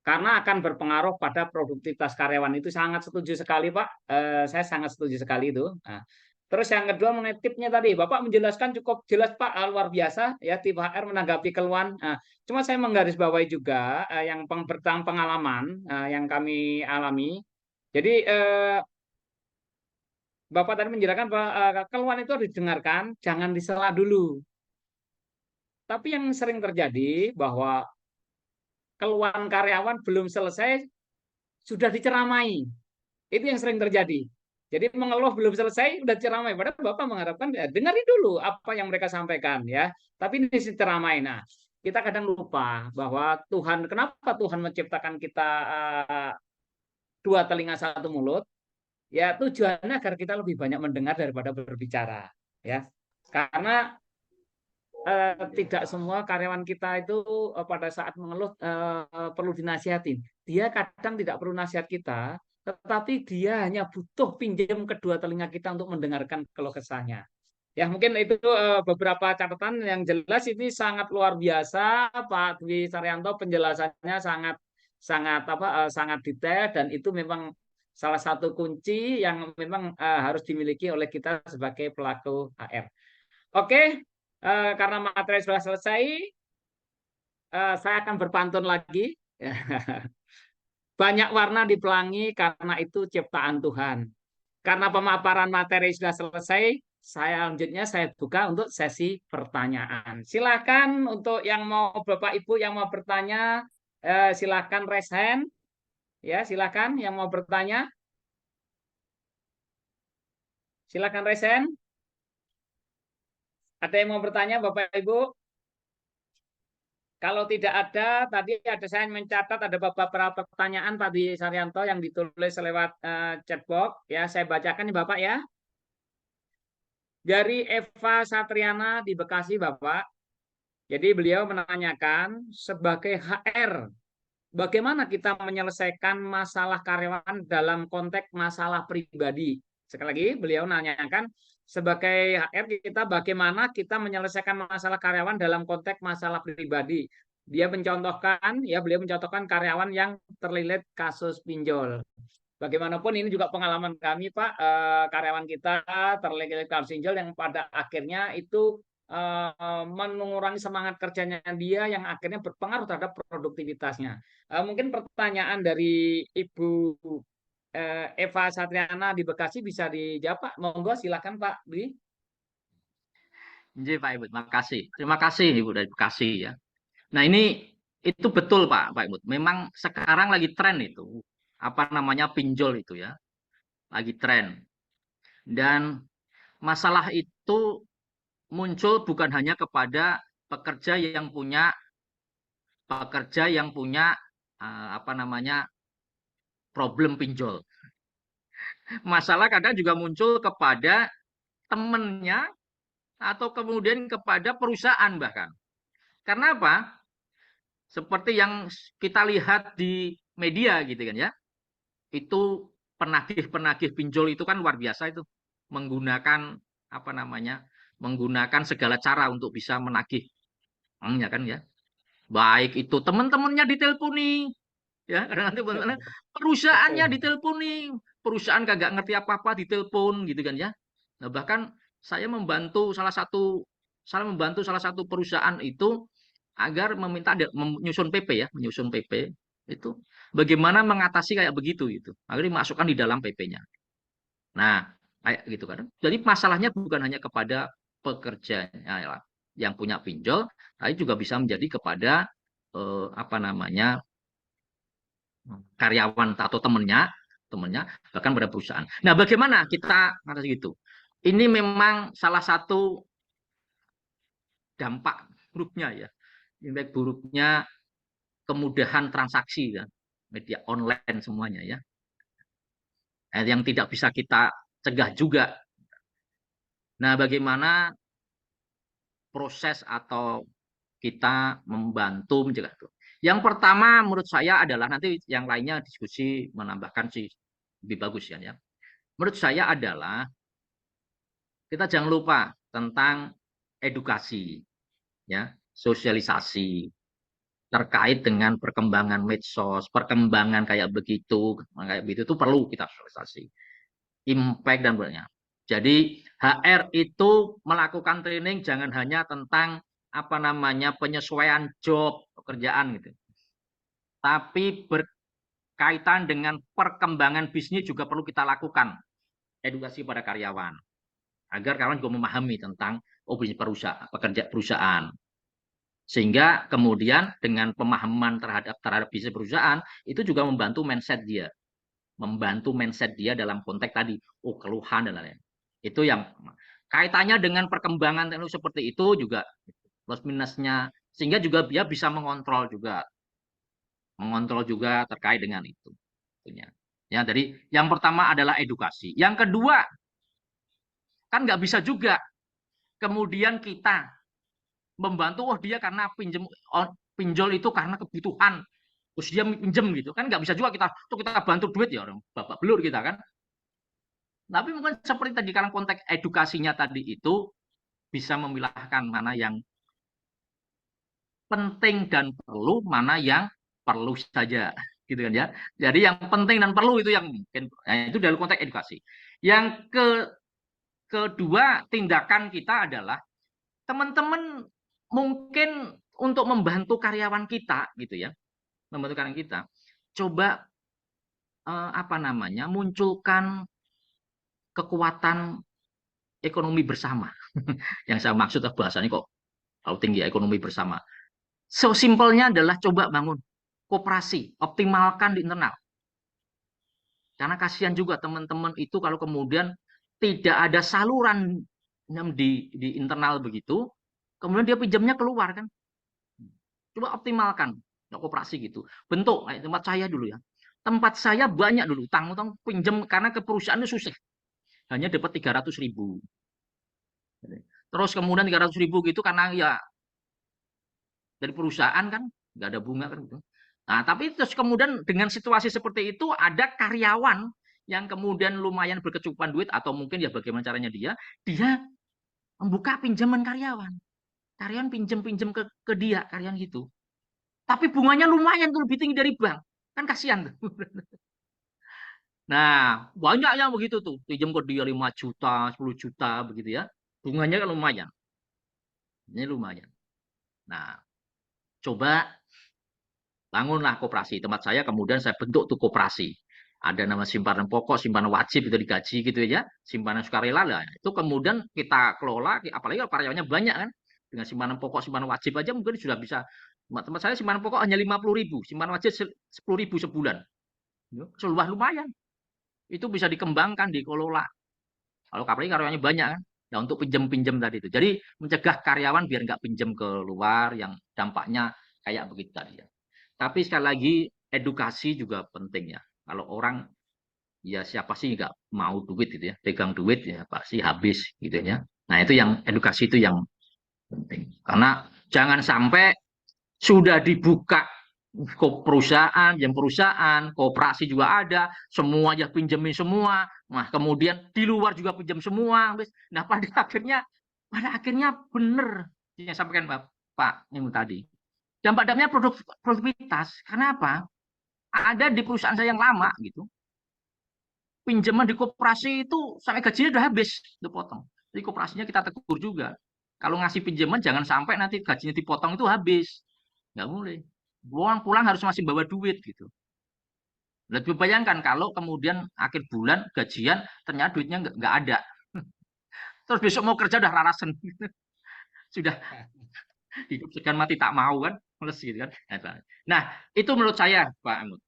karena akan berpengaruh pada produktivitas karyawan. Itu sangat setuju sekali Pak. Saya sangat setuju sekali itu. Nah, Terus yang kedua mengenai tipnya tadi, Bapak menjelaskan cukup jelas Pak, luar biasa ya tip HR menanggapi keluhan. Nah, cuma saya menggarisbawahi juga yang pengalaman yang kami alami. Jadi Bapak tadi menjelaskan bahwa keluhan itu harus didengarkan, jangan disela dulu. Tapi yang sering terjadi bahwa keluhan karyawan belum selesai sudah diceramai. Itu yang sering terjadi. Jadi mengeluh belum selesai udah ceramai. Padahal Bapak mengharapkan ya, dengarin dulu apa yang mereka sampaikan ya. Tapi ini ceramai. Nah, kita kadang lupa bahwa Tuhan, kenapa Tuhan menciptakan kita dua telinga satu mulut? Ya tujuannya agar kita lebih banyak mendengar daripada berbicara. Ya, karena tidak semua karyawan kita itu pada saat mengeluh perlu dinasihatin. Dia kadang tidak perlu nasihat kita, tetapi dia hanya butuh pinjam kedua telinga kita untuk mendengarkan keluh kesahnya. Ya mungkin itu beberapa catatan yang jelas ini sangat luar biasa Pak Dwi Saryanto, penjelasannya sangat sangat sangat detail dan itu memang salah satu kunci yang memang harus dimiliki oleh kita sebagai pelaku HR. Oke, karena materi sudah selesai, saya akan berpantun lagi. Banyak warna di pelangi karena itu ciptaan Tuhan. Karena pemaparan materi sudah selesai, selanjutnya saya buka untuk sesi pertanyaan. Silakan untuk yang mau Bapak Ibu yang mau bertanya, silakan raise hand. Ya, silakan yang mau bertanya. Silakan raise hand. Ada yang mau bertanya Bapak Ibu? Kalau tidak ada, tadi ada saya mencatat ada beberapa pertanyaan Pak Dwi Saryanto yang ditulis lewat chatbox. Ya, saya bacakan nih Bapak ya. Dari Eva Satriana di Bekasi Bapak. Jadi beliau menanyakan sebagai HR, bagaimana kita menyelesaikan masalah karyawan dalam konteks masalah pribadi. Sekali lagi beliau menanyakan sebagai HR kita bagaimana kita menyelesaikan masalah karyawan dalam konteks masalah pribadi. Dia mencontohkan, ya beliau mencontohkan karyawan yang terlilit kasus pinjol. Bagaimanapun ini juga pengalaman kami Pak, karyawan kita terlilit kasus pinjol yang pada akhirnya itu mengurangi semangat kerjanya dia yang akhirnya berpengaruh terhadap produktivitasnya. Mungkin pertanyaan dari Ibu Eva Satriana di Bekasi bisa dijawab Pak. Monggo silakan Pak Dwi. Pak Ibu, terima kasih Ibu dari Bekasi ya. Nah ini itu betul Pak Ibu. Memang sekarang lagi tren itu apa namanya pinjol itu ya, lagi tren. Dan masalah itu muncul bukan hanya kepada pekerja yang punya apa namanya problem pinjol. Masalah kadang juga muncul kepada temennya atau kemudian kepada perusahaan bahkan. Karena apa? Seperti yang kita lihat di media gitu kan ya. Itu penagih-penagih pinjol itu kan luar biasa itu. Menggunakan apa namanya? Menggunakan segala cara untuk bisa menagih. Ya kan ya. Baik itu teman-temannya diteleponi, ya kadang nanti perusahaannya diteleponi, perusahaan kagak ngerti apa-apa ditelepon gitu kan ya. Nah, bahkan saya membantu salah satu perusahaan itu agar meminta menyusun PP ya, menyusun PP itu bagaimana mengatasi kayak begitu itu. Akhirnya dimasukkan di dalam PP-nya. Nah, kayak gitu kan. Jadi masalahnya bukan hanya kepada pekerjanya yang punya pinjol, tapi juga bisa menjadi kepada apa namanya karyawan atau temennya bahkan pada perusahaan. Nah, bagaimana kita ngatasi gitu? Ini memang salah satu dampak buruknya ya. Impact buruknya kemudahan transaksi ya, media online semuanya ya. Yang tidak bisa kita cegah juga. Nah, bagaimana proses atau kita membantu mencegah itu? Yang pertama menurut saya adalah nanti yang lainnya diskusi menambahkan sih lebih bagus ya. Menurut saya adalah kita jangan lupa tentang edukasi, ya, sosialisasi terkait dengan perkembangan medsos, perkembangan kayak begitu itu perlu kita sosialisasi. Impact dan banyak. Jadi HR itu melakukan training jangan hanya tentang apa namanya penyesuaian job pekerjaan gitu, tapi berkaitan dengan perkembangan bisnis juga perlu kita lakukan edukasi pada karyawan agar karyawan juga memahami tentang bisnis perusahaan, pekerja perusahaan. Sehingga kemudian dengan pemahaman terhadap bisnis perusahaan itu juga membantu mindset dia dalam konteks tadi, keluhan dan lain-lain. Itu yang kaitannya dengan perkembangan teknologi seperti itu juga plus minusnya, sehingga juga dia bisa mengontrol juga terkait dengan itu. Ya, jadi yang pertama adalah edukasi. Yang kedua, kan nggak bisa juga kemudian kita membantu dia karena pinjol itu karena kebutuhan terus dia pinjam gitu kan, nggak bisa juga kita bantu duit ya orang bapak belur kita kan. Tapi mungkin seperti tadi karena konteks edukasinya tadi itu bisa memilahkan mana yang penting dan perlu, mana yang perlu saja gitu kan ya. Jadi yang penting dan perlu itu yang mungkin itu dalam konteks edukasi. Yang kedua tindakan kita adalah teman-teman mungkin untuk membantu karyawan kita gitu ya, membantu karyawan kita, coba apa namanya munculkan kekuatan ekonomi bersama. Yang saya maksud bahasanya kok kalau tinggi ekonomi bersama. So simpelnya adalah coba bangun koperasi, optimalkan di internal. Karena kasihan juga teman-teman itu kalau kemudian tidak ada saluran di internal begitu, kemudian dia pinjamnya keluar kan. Coba optimalkan koperasi gitu. Bentuk kayak tempat saya dulu ya. Tempat saya banyak dulu utang-utang pinjam karena ke perusahaan itu susah. Hanya dapat 300.000. Terus kemudian 300.000 gitu karena ya dari perusahaan kan nggak ada bunga kan gitu. Nah, tapi terus kemudian dengan situasi seperti itu ada karyawan yang kemudian lumayan berkecukupan duit atau mungkin ya bagaimana caranya dia membuka pinjaman karyawan. Karyawan pinjam-pinjam ke dia, karyawan gitu. Tapi bunganya lumayan tuh lebih tinggi dari bank. Kan kasihan tuh. Nah, banyak yang begitu tuh. Pinjam ke dia 5 juta, 10 juta begitu ya. Bunganya kan lumayan. Ini lumayan. Nah, coba bangunlah koperasi. Tempat saya kemudian saya bentuk tuh koperasi. Ada nama simpanan pokok, simpanan wajib itu digaji gitu ya. Simpanan sukarela lah. Itu kemudian kita kelola, apalagi kalau karyawannya banyak kan. Dengan simpanan pokok, simpanan wajib aja mungkin sudah bisa. Tempat saya simpanan pokok hanya 50.000, simpanan wajib 10.000 sebulan. Seluas lumayan. Itu bisa dikembangkan, dikelola. Kalau apalagi karyawannya banyak kan. Nah, untuk pinjam-pinjam tadi itu. Jadi mencegah karyawan biar nggak pinjam ke luar yang dampaknya kayak begitu tadi ya. Tapi sekali lagi edukasi juga penting ya. Kalau orang ya siapa sih nggak mau duit gitu ya, pegang duit ya pasti habis gitu ya. Nah itu yang edukasi itu yang penting. Karena jangan sampai sudah dibuka perusahaan, kooperasi juga ada, semua ya pinjemin semua. Nah, kemudian di luar juga pinjam semua. Nah, pada akhirnya benar yang sampaikan Pak yang tadi. Dampaknya produktivitas. Karena apa? Ada di perusahaan saya yang lama gitu. Pinjaman di koperasi itu sampai gajinya udah habis, udah potong. Jadi koperasinya kita tegur juga. Kalau ngasih pinjaman jangan sampai nanti gajinya dipotong itu habis. Nggak boleh. Pulang harus masih bawa duit gitu. Lebih bayangkan kalau kemudian akhir bulan gajian ternyata duitnya nggak ada. Terus besok mau kerja udah rarasan. Sudah hidup segan mati tak mau kan. Males gitu kan. Nah, itu menurut saya Pak Amut.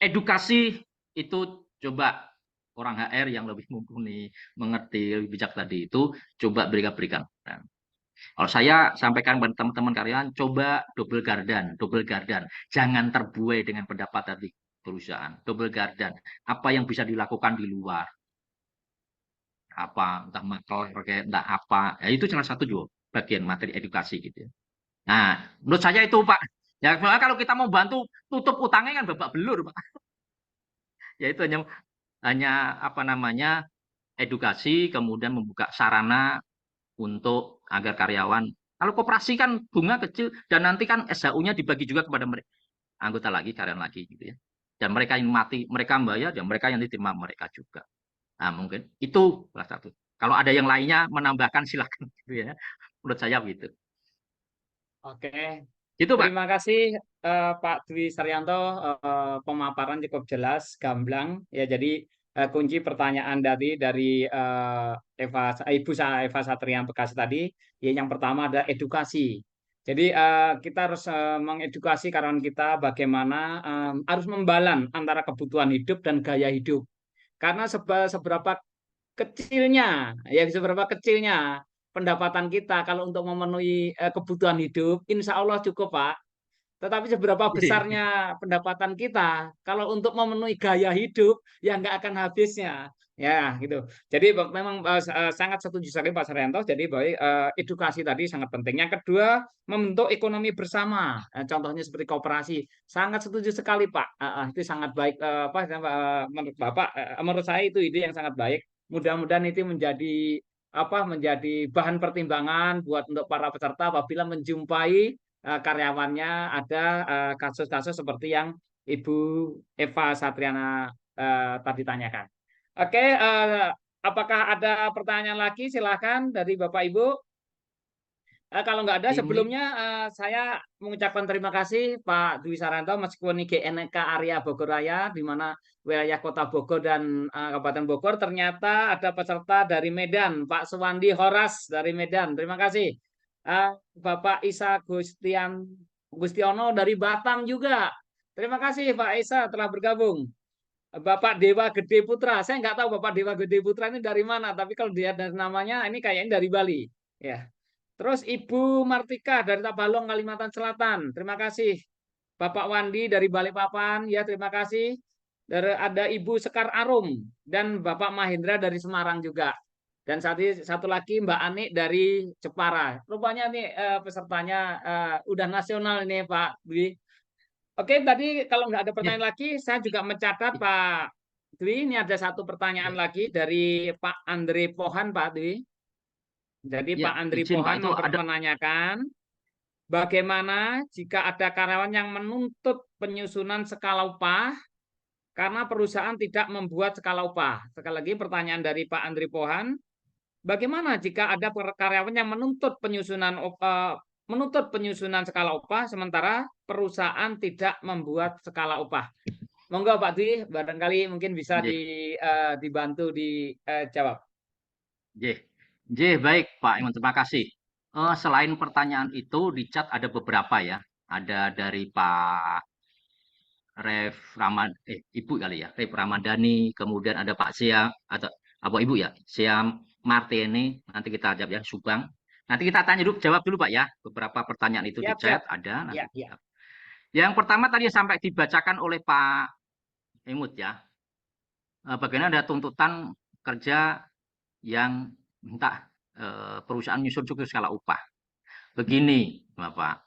Edukasi itu coba orang HR yang lebih mumpuni, mengerti, lebih bijak tadi itu coba berikan. Nah, kalau saya sampaikan kepada teman-teman karyawan, coba double gardan. Jangan terbuai dengan pendapat tadi perusahaan. Double gardan. Apa yang bisa dilakukan di luar? Apa, entah makler, entah apa. Ya, itu salah satu juga bagian materi edukasi gitu ya. Nah, menurut saya itu Pak. Ya, kalau kita mau bantu tutup utangnya kan babak belur Pak. Ya itu hanya apa namanya edukasi, kemudian membuka sarana untuk agar karyawan. Kalau koperasi kan bunga kecil dan nanti kan SHU-nya dibagi juga kepada mereka, anggota lagi, karyawan lagi gitu ya. Dan mereka yang mati, mereka membayar, dan mereka yang diterima mereka juga. Nah, mungkin itu salah satu. Kalau ada yang lainnya menambahkan silakan gitu ya. Menurut saya begitu. Oke, Gitu, Pak. terima kasih Pak Dwi Saryanto, pemaparan cukup jelas, gamblang. Ya, jadi kunci pertanyaan dari Ibu Satria Bekasi tadi, ya, yang pertama ada edukasi. Jadi kita harus mengedukasi karyawan kita bagaimana harus membalan antara kebutuhan hidup dan gaya hidup. Karena seberapa kecilnya, ya seberapa kecilnya pendapatan kita kalau untuk memenuhi kebutuhan hidup, insya Allah cukup, Pak. Tetapi seberapa besarnya pendapatan kita kalau untuk memenuhi gaya hidup, ya nggak akan habisnya. Ya, gitu. Jadi memang sangat setuju sekali Pak Saryanto. Jadi baik, edukasi tadi sangat penting. Yang kedua, membentuk ekonomi bersama. Contohnya seperti koperasi. Sangat setuju sekali, Pak. Itu sangat baik. Menurut Bapak, menurut saya itu ide yang sangat baik. Mudah-mudahan itu menjadi bahan pertimbangan buat untuk para peserta apabila menjumpai karyawannya ada kasus-kasus seperti yang Ibu Eva Satriana tadi tanyakan. Oke, apakah ada pertanyaan lagi? Silakan dari Bapak Ibu. Kalau nggak ada, Ini sebelumnya saya mengucapkan terima kasih Pak Dwi Saranto meskipun ini GNK area Bogor Raya, di mana wilayah Kota Bogor dan Kabupaten Bogor, ternyata ada peserta dari Medan, Pak Suwandi Horas dari Medan. Terima kasih. Bapak Isa Gustiono dari Batam juga. Terima kasih Pak Isa telah bergabung. Bapak Dewa Gede Putra, saya nggak tahu Bapak Dewa Gede Putra ini dari mana, tapi kalau dia dari namanya ini kayaknya dari Bali. Ya. Terus Ibu Martika dari Tabalong, Kalimantan Selatan. Terima kasih. Bapak Wandi dari Balikpapan, ya terima kasih. Ada Ibu Sekar Arum dan Bapak Mahendra dari Semarang juga. Dan satu lagi Mbak Ani dari Jepara. Rupanya nih pesertanya udah nasional ini Pak Dwi. Oke, tadi kalau nggak ada ya, pertanyaan lagi, saya juga mencatat Pak Dwi. Ini ada satu pertanyaan lagi dari Pak Andre Pohan, Pak Dwi. Jadi ya, Pak Andri izin Pak Pohan itu ada menanyakan, bagaimana jika ada karyawan yang menuntut penyusunan skala upah karena perusahaan tidak membuat skala upah? Sekali lagi pertanyaan dari Pak Andri Pohan, bagaimana jika ada karyawan yang menuntut penyusunan skala upah sementara perusahaan tidak membuat skala upah? Monggo Pak Dwi, barangkali mungkin bisa J, dibantu dijawab. Baik Pak Iman, terima kasih. Selain pertanyaan itu di chat ada beberapa ya. Ada dari Pak Ibu kali ya, Rev Ramadhani, kemudian ada Pak Siam atau apa Ibu ya, Siam Martini, nanti kita jawab ya, Subang. Nanti kita jawab dulu Pak ya, beberapa pertanyaan itu di Siap, siap. chat ada. Ya, Nanti ya. yang pertama tadi sampai dibacakan oleh Pak Imut ya, bagaimana ada tuntutan kerja yang minta perusahaan nyusun struktur skala upah. Begini, Bapak.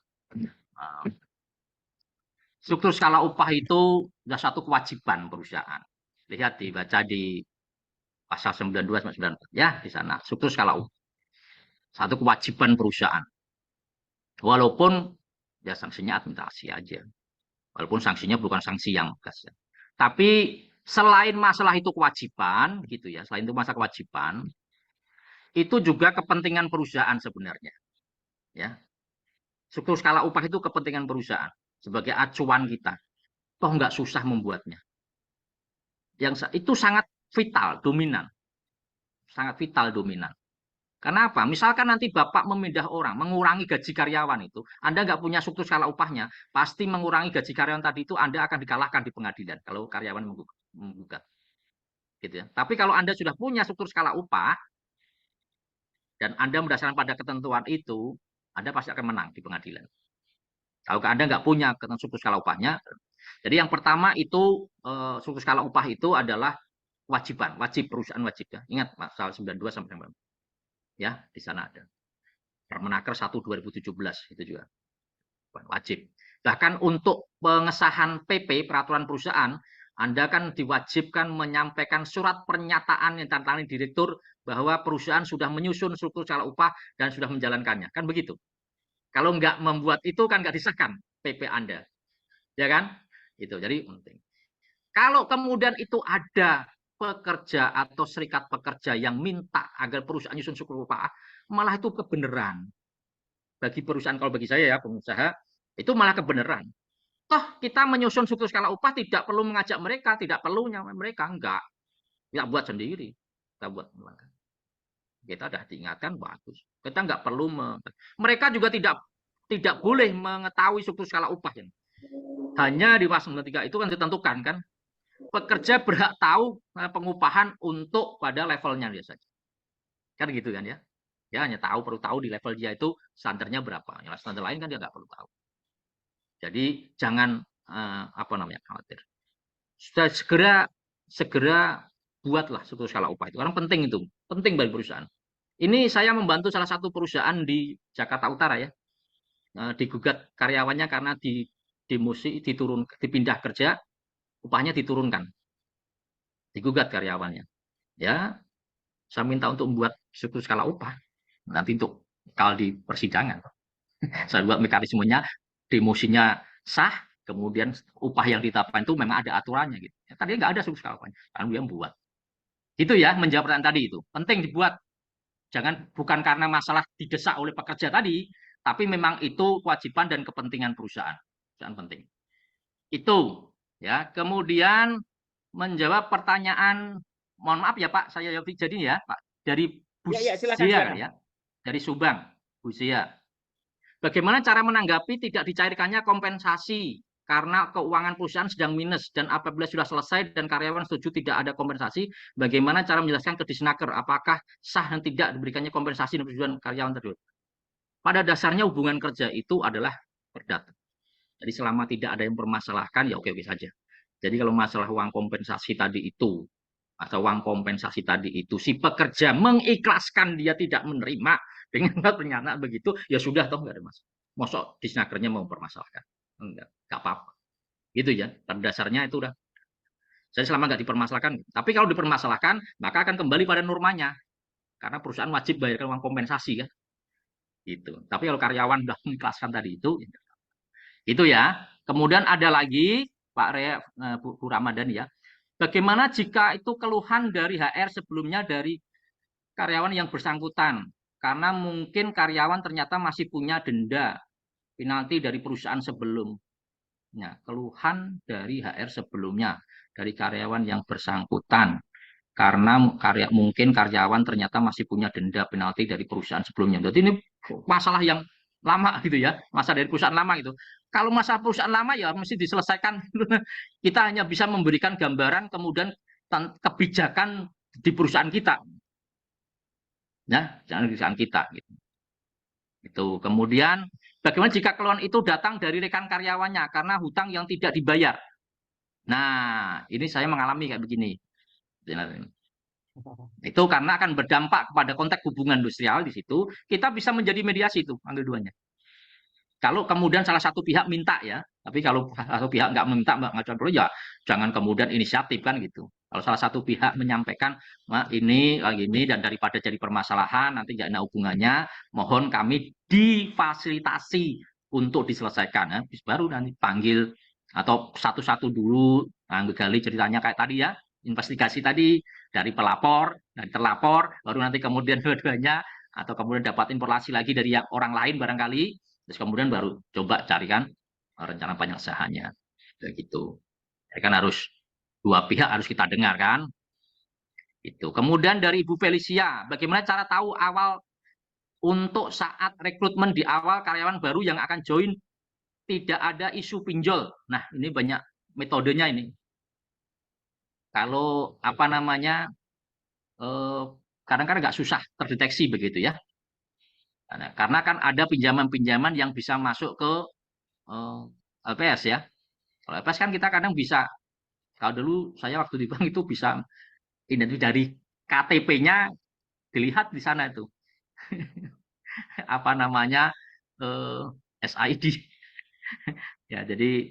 Struktur skala upah itu sudah satu kewajiban perusahaan. Lihat dibaca di pasal 92 sampai 94 ya di sana. Struktur skala upah. Satu kewajiban perusahaan. Walaupun ya sanksinya administrasi aja. Walaupun sanksinya bukan sanksi yang tegas. Tapi selain masalah itu kewajiban gitu ya, selain itu masalah kewajiban, itu juga kepentingan perusahaan sebenarnya. Ya, struktur skala upah itu kepentingan perusahaan sebagai acuan kita. Toh nggak susah membuatnya. Yang itu sangat vital, dominan. Sangat vital, dominan. Kenapa? Misalkan nanti Bapak memindah orang, mengurangi gaji karyawan itu, Anda nggak punya struktur skala upahnya, pasti mengurangi gaji karyawan tadi itu Anda akan dikalahkan di pengadilan kalau karyawan menggugat. Gitu ya. Tapi kalau Anda sudah punya struktur skala upah, dan Anda berdasarkan pada ketentuan itu, Anda pasti akan menang di pengadilan. Kalau Anda nggak punya struktur skala upahnya, jadi yang pertama itu struktur skala upah itu adalah kewajiban, wajib perusahaan wajib ya. Ingat pasal 92 sampai 94. Ya, di sana ada. Permenaker 1 2017 itu juga wajib. Bahkan untuk pengesahan PP peraturan perusahaan, Anda kan diwajibkan menyampaikan surat pernyataan yang tanda direktur bahwa perusahaan sudah menyusun struktur skala upah dan sudah menjalankannya. Kan begitu. Kalau nggak membuat itu kan nggak disahkan PP Anda. Ya kan? Itu jadi penting. Kalau kemudian itu ada pekerja atau serikat pekerja yang minta agar perusahaan nyusun struktur upah, malah itu kebenaran. Bagi perusahaan, kalau bagi saya ya pengusaha, itu malah kebenaran. Toh kita menyusun struktur skala upah tidak perlu mengajak mereka, tidak perlu mereka, enggak. Ya buat sendiri. Kita buat. Kita sudah diingatkan, bagus. Kita nggak perlu, mereka juga tidak boleh mengetahui struktur skala upah. Hanya di pasal 93 itu kan ditentukan kan, pekerja berhak tahu pengupahan untuk pada levelnya dia saja. Kan gitu kan ya. Dia hanya perlu tahu di level dia itu standarnya berapa. Yang standar lain kan dia nggak perlu tahu. Jadi jangan khawatir. Sudah segera buatlah struktur skala upah itu. Karena penting itu, penting bagi perusahaan. Ini saya membantu salah satu perusahaan di Jakarta Utara ya, digugat karyawannya karena dipindah kerja, upahnya diturunkan, digugat karyawannya. Ya, saya minta untuk membuat struktur skala upah nanti untuk kalau di persidangan. Saya buat mekanismenya, demosinya sah, kemudian upah yang ditetapkan itu memang ada aturannya gitu. Ya, tadi nggak ada struktur skala upahnya, karena dia membuat. Itu ya, menjawab pertanyaan tadi itu penting dibuat. Bukan karena masalah didesak oleh pekerja tadi, tapi memang itu kewajiban dan kepentingan perusahaan. Perusahaan penting. Itu ya. Kemudian menjawab pertanyaan, mohon maaf ya Pak, saya jadi ya Pak, dari Bu Zia ya, dari Subang, Bu Zia. Bagaimana cara menanggapi tidak dicairkannya kompensasi karena keuangan perusahaan sedang minus dan apabila sudah selesai dan karyawan setuju tidak ada kompensasi, bagaimana cara menjelaskan ke Disnaker apakah sah dan tidak diberikannya kompensasi dan persetujuan karyawan tersebut? Pada dasarnya hubungan kerja itu adalah perdata. Jadi selama tidak ada yang mempermasalahkan ya oke-oke saja. Jadi kalau masalah uang kompensasi tadi itu atau uang kompensasi tadi itu si pekerja mengikhlaskan dia tidak menerima dengan pernyataan begitu, ya sudah toh nggak ada masalah. Mosok Disnakernya mau mempermasalahkan? Enggak apa-apa. Gitu ya. Pada dasarnya itu udah. Saya selama nggak dipermasalahkan. Tapi kalau dipermasalahkan, maka akan kembali pada normanya. Karena perusahaan wajib bayarkan uang kompensasi kan. Gitu. Tapi kalau karyawan sudah mengikhlaskan tadi itu ya. Kemudian ada lagi Pak Rea, Bu Ramadan ya. Bagaimana jika itu keluhan dari HR sebelumnya dari karyawan yang bersangkutan? Karena mungkin karyawan ternyata masih punya denda penalti dari perusahaan sebelumnya. Keluhan dari HR sebelumnya, dari karyawan yang bersangkutan. Karena mungkin karyawan ternyata masih punya denda penalti dari perusahaan sebelumnya. Jadi ini masalah yang lama gitu ya, masalah dari perusahaan lama gitu. Kalau masalah perusahaan lama ya mesti diselesaikan. Kita hanya bisa memberikan gambaran kemudian kebijakan di perusahaan kita. Ya, jangan di perusahaan kita gitu. Itu. Kemudian bagaimana jika keluhan itu datang dari rekan karyawannya karena hutang yang tidak dibayar? Nah, ini saya mengalami kayak begini. Itu karena akan berdampak kepada konteks hubungan industrial di situ, kita bisa menjadi mediasi itu, ambil duanya. Kalau kemudian salah satu pihak minta ya, tapi kalau salah satu pihak nggak minta, nggak perlu ya, jangan kemudian inisiatif kan gitu. Kalau salah satu pihak menyampaikan ini dan daripada jadi permasalahan nanti nggak ada hubungannya, mohon kami difasilitasi untuk diselesaikan. Ya. Baru nanti panggil atau satu-satu dulu, gali ceritanya kayak tadi ya, investigasi tadi dari pelapor, dari terlapor, baru nanti kemudian dua-duanya atau kemudian dapat informasi lagi dari yang orang lain barangkali. Terus kemudian baru coba carikan rencana penyelesaiannya. Begitu. Ya kan harus dua pihak harus kita dengar kan. Itu. Kemudian dari Ibu Felicia, bagaimana cara tahu awal untuk saat rekrutmen di awal karyawan baru yang akan join tidak ada isu pinjol. Nah, ini banyak metodenya ini. Kalau kadang-kadang nggak susah terdeteksi begitu ya. Karena kan ada pinjaman-pinjaman yang bisa masuk ke LPS ya. Kalau LPS kan kita kadang bisa, kalau dulu saya waktu di bank itu bisa identifikasi dari KTP-nya dilihat di sana itu. SID. Ya, jadi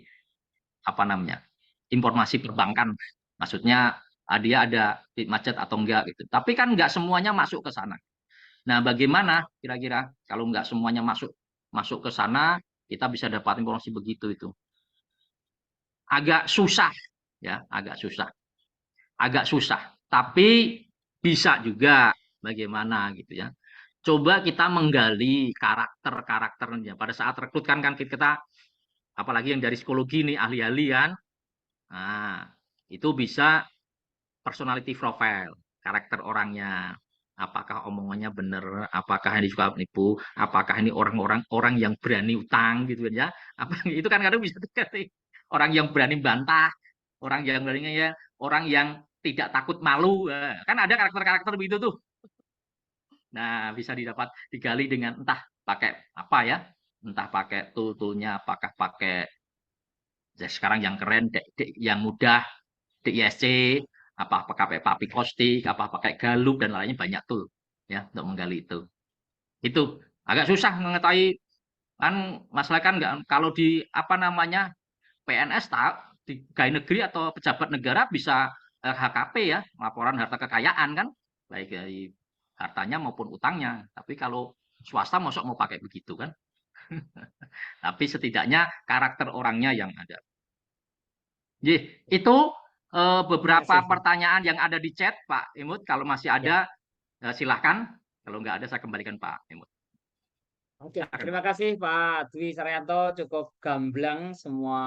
informasi perbankan. Maksudnya dia ada macet atau enggak gitu. Tapi kan enggak semuanya masuk ke sana. Nah, bagaimana kira-kira kalau nggak semuanya masuk ke sana, kita bisa dapat informasi begitu itu. Agak susah, ya, agak susah. Tapi bisa juga bagaimana gitu ya. Coba kita menggali karakternya. Pada saat rekrut kan kita apalagi yang dari psikologi nih ahli-ahli kan. Nah, itu bisa personality profile, karakter orangnya. Apakah omongannya benar, apakah ini suka menipu, apakah ini orang yang berani utang gitu kan ya. Apa itu kan kadang bisa dikatakan orang yang berani bantah, orang yang berani ya, orang yang tidak takut malu. Kan ada karakter-karakter begitu tuh. Nah, bisa digali dengan entah pakai apa ya, entah pakai tool-toolnya, apakah pakai ya sekarang yang keren, yang mudah, DISC, apa pakai papi kostik, apa pakai galup dan lainnya banyak tool ya untuk menggali itu. Itu agak susah mengetahui kan masalah kan nggak kalau di apa namanya PNS tak di pegawai negeri atau pejabat negara bisa HKP ya, laporan harta kekayaan kan, baik dari hartanya maupun utangnya. Tapi kalau swasta mosok mau pakai begitu kan? Tapi setidaknya karakter orangnya yang ada. Itu beberapa pertanyaan yang ada di chat, Pak Imut. Kalau masih ada, silahkan. Kalau nggak ada, saya kembalikan Pak Imut. Oke, terima kasih Pak Dwi Saryanto. Cukup gamblang semua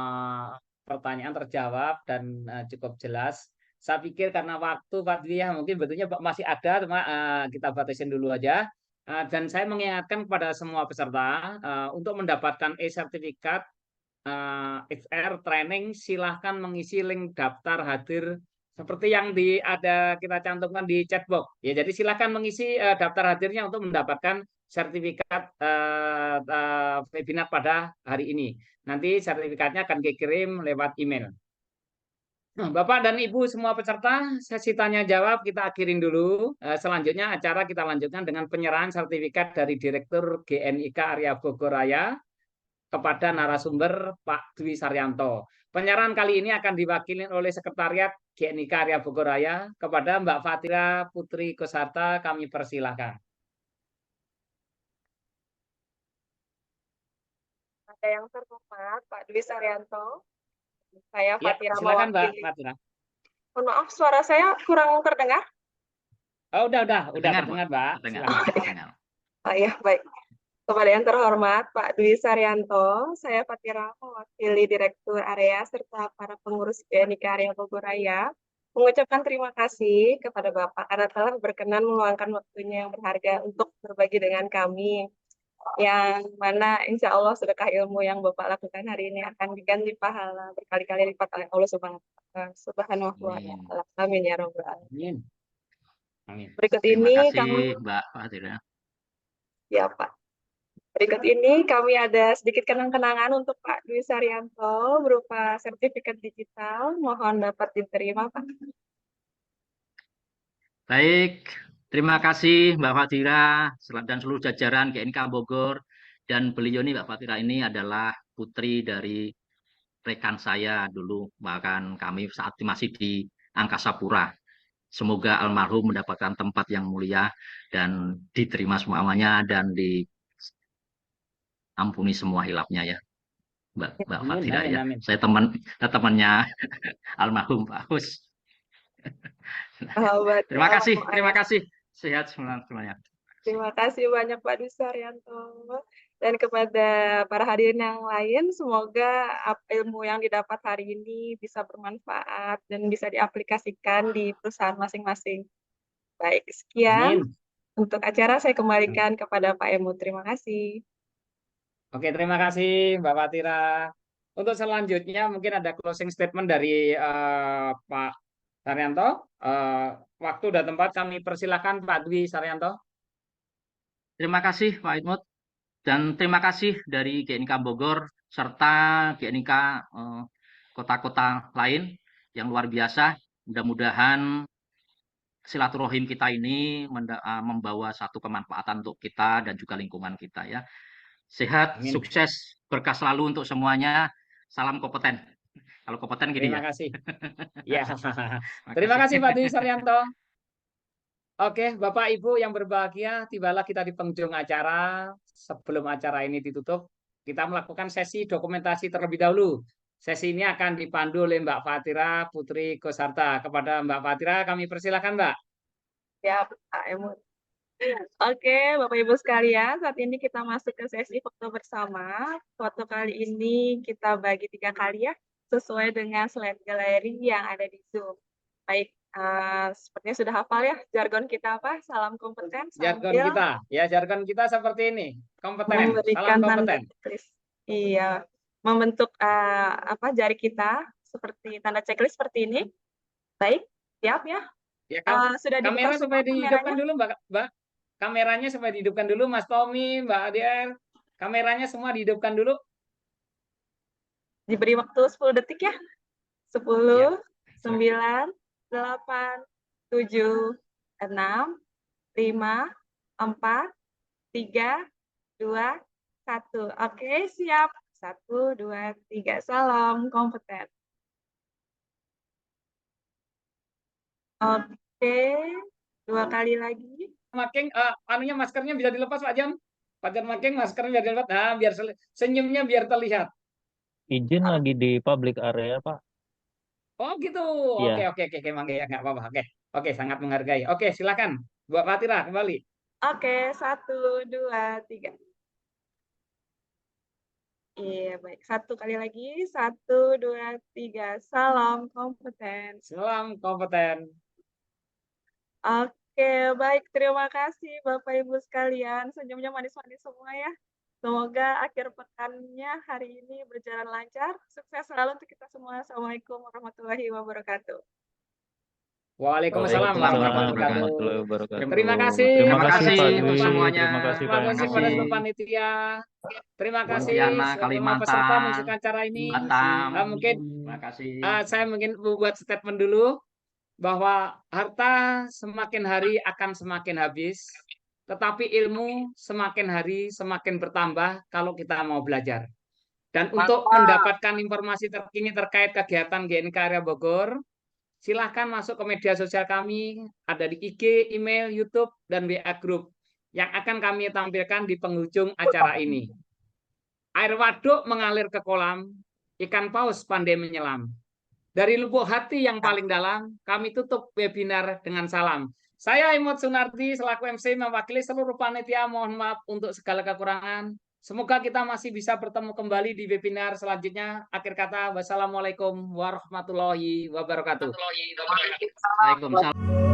pertanyaan terjawab dan cukup jelas. Saya pikir karena waktu Pak Dwi ya mungkin betulnya masih ada, cuma kita batasin dulu aja. Dan saya mengingatkan kepada semua peserta untuk mendapatkan e-sertifikat XR training, silahkan mengisi link daftar hadir seperti yang ada kita cantumkan di chatbox. Ya, jadi silahkan mengisi daftar hadirnya untuk mendapatkan sertifikat webinar pada hari ini. Nanti sertifikatnya akan dikirim lewat email. Bapak dan Ibu semua peserta, sesi tanya jawab kita akhirin dulu. Selanjutnya acara kita lanjutkan dengan penyerahan sertifikat dari Direktur GNIK Area Bogoraya kepada narasumber Pak Dwi Saryanto. Penyerahan kali ini akan diwakili oleh Sekretariat GNIK Area Bogoraya kepada Mbak Fatira Putri Kosarta. Kami persilahkan. Ada yang terhormat Pak Dwi Saryanto. Saya Fatira silakan Mbak mewakili. Fatira. Mohon maaf, suara saya kurang terdengar. Oh, udah terdengar, Mbak. Terdengar. Oh ya, baik. Kepada yang terhormat Pak Dwi Saryanto, saya Fatira mewakili Direktur Area serta para pengurus GNIK Area Bogoraya mengucapkan terima kasih kepada Bapak karena telah berkenan meluangkan waktunya yang berharga untuk berbagi dengan kami, yang mana insya Allah sedekah ilmu yang Bapak lakukan hari ini akan diganti pahala berkali-kali lipat oleh Allah Subhanahu wa Ta'ala. Amin ya Rabbal alamin. Amin. Berikut Terima ini kasih Mbak Fatira. Ya Pak. Berikut ini kami ada sedikit kenang-kenangan untuk Pak Dwi Saryanto berupa sertifikat digital. Mohon dapat diterima Pak. Baik, terima kasih Mbak Fatira dan seluruh jajaran GNIK Bogor. Dan beliau ini, Mbak Fatira ini adalah putri dari rekan saya dulu, bahkan kami saat masih di Angkasa Pura. Semoga almarhum mendapatkan tempat yang mulia dan diterima semuanya dan diampuni semua hilapnya ya, Mbak Fatira ya. Amin. Saya temannya almarhum Pak Hus. Terima kasih. Sehat semuanya. Terima kasih banyak Pak Dwi Saryanto. Dan kepada para hadirin yang lain, semoga ilmu yang didapat hari ini bisa bermanfaat dan bisa diaplikasikan di perusahaan masing-masing. Baik, sekian untuk acara saya kembalikan kepada Pak Emu. Terima kasih. Oke, terima kasih Mbak Fatira. Untuk selanjutnya mungkin ada closing statement dari Pak Saryanto. Waktu dan tempat kami persilahkan Pak Dwi Saryanto. Terima kasih Pak Idmut. Dan terima kasih dari GNIK Bogor serta GNIK kota-kota lain yang luar biasa. Mudah-mudahan silaturahim kita ini membawa satu kemanfaatan untuk kita dan juga lingkungan kita ya. Sehat, Amin. sukses, berkah selalu untuk semuanya. Salam kompeten. Kalau kompeten gini terima ya. Kasih. Ya. Terima kasih Pak Dwi Saryanto. Oke, Bapak Ibu yang berbahagia, tibalah kita di penghujung acara. Sebelum acara ini ditutup, kita melakukan sesi dokumentasi terlebih dahulu. Sesi ini akan dipandu oleh Mbak Fatira Putri Gosarta. Kepada Mbak Fatira kami persilakan, Mbak. Ya, Pak Emut. Oke, Bapak Ibu sekalian, saat ini kita masuk ke sesi foto bersama. Foto kali ini kita bagi 3 kali ya, sesuai dengan slide galeri yang ada di Zoom. Baik, sepertinya sudah hafal ya jargon kita apa? Salam kompeten Jargon sambil kita, ya jargon kita seperti ini. Kompeten, salam memberikan tanda kompeten. checklist. Iya, membentuk jari kita seperti tanda checklist seperti ini. Baik, siap ya? Ya, Sudah kamera dibuka supaya semua dihidupkan kameranya? dulu, Mbak. Kameranya supaya dihidupkan dulu, Mas Tommy, Mbak Adian. Kameranya semua dihidupkan dulu. Diberi waktu 10 detik ya. 10, 9, 8, 7, 6, 5, 4, 3, 2, 1. Oke, siap. 1, 2, 3. Salam kompeten. Oke, 2 kali lagi. Making, maskernya bisa dilepas, Pak Jan. Pak Jan Making, maskernya bisa dilepas. Nah, biar senyumnya biar terlihat. Izin lagi di public area, Pak. Oh gitu. Iya. Oke, Mangga ya, nggak apa-apa. Oke, sangat menghargai. Oke, silakan, Mbak Fatira kembali. Oke, 1, 2, 3. Iya, baik. 1 kali lagi. 1, 2, 3. Salam kompeten. Salam kompeten. Oke, baik. Terima kasih Bapak Ibu sekalian. Senyumnya manis-manis semua ya. Semoga akhir pekannya hari ini berjalan lancar. Sukses selalu untuk kita semua. Assalamualaikum warahmatullahi wabarakatuh. Waalaikumsalam warahmatullahi wabarakatuh. Terima kasih. Terima kasih Pak untuk Dwi. semuanya. Terima kasih Pak Terima kasih Emo. pada seluruh panitia. Terima kasih Pontianak, semua Kalimantan, peserta mengisi acara ini. Batam. Mungkin Terima kasih. saya mungkin buat statement dulu bahwa harta semakin hari akan semakin habis, tetapi ilmu semakin hari semakin bertambah kalau kita mau belajar. Dan untuk mendapatkan informasi terkini terkait kegiatan GNK Area Bogor, silahkan masuk ke media sosial kami, ada di IG, email, YouTube, dan WA Group yang akan kami tampilkan di penghujung acara ini. Air waduk mengalir ke kolam, ikan paus pandai menyelam. Dari lubuk hati yang paling dalam, kami tutup webinar dengan salam. Saya Imut Sunardi selaku MC mewakili seluruh panitia, mohon maaf untuk segala kekurangan. Semoga kita masih bisa bertemu kembali di webinar selanjutnya. Akhir kata, wassalamualaikum warahmatullahi wabarakatuh. Waalaikumsalam.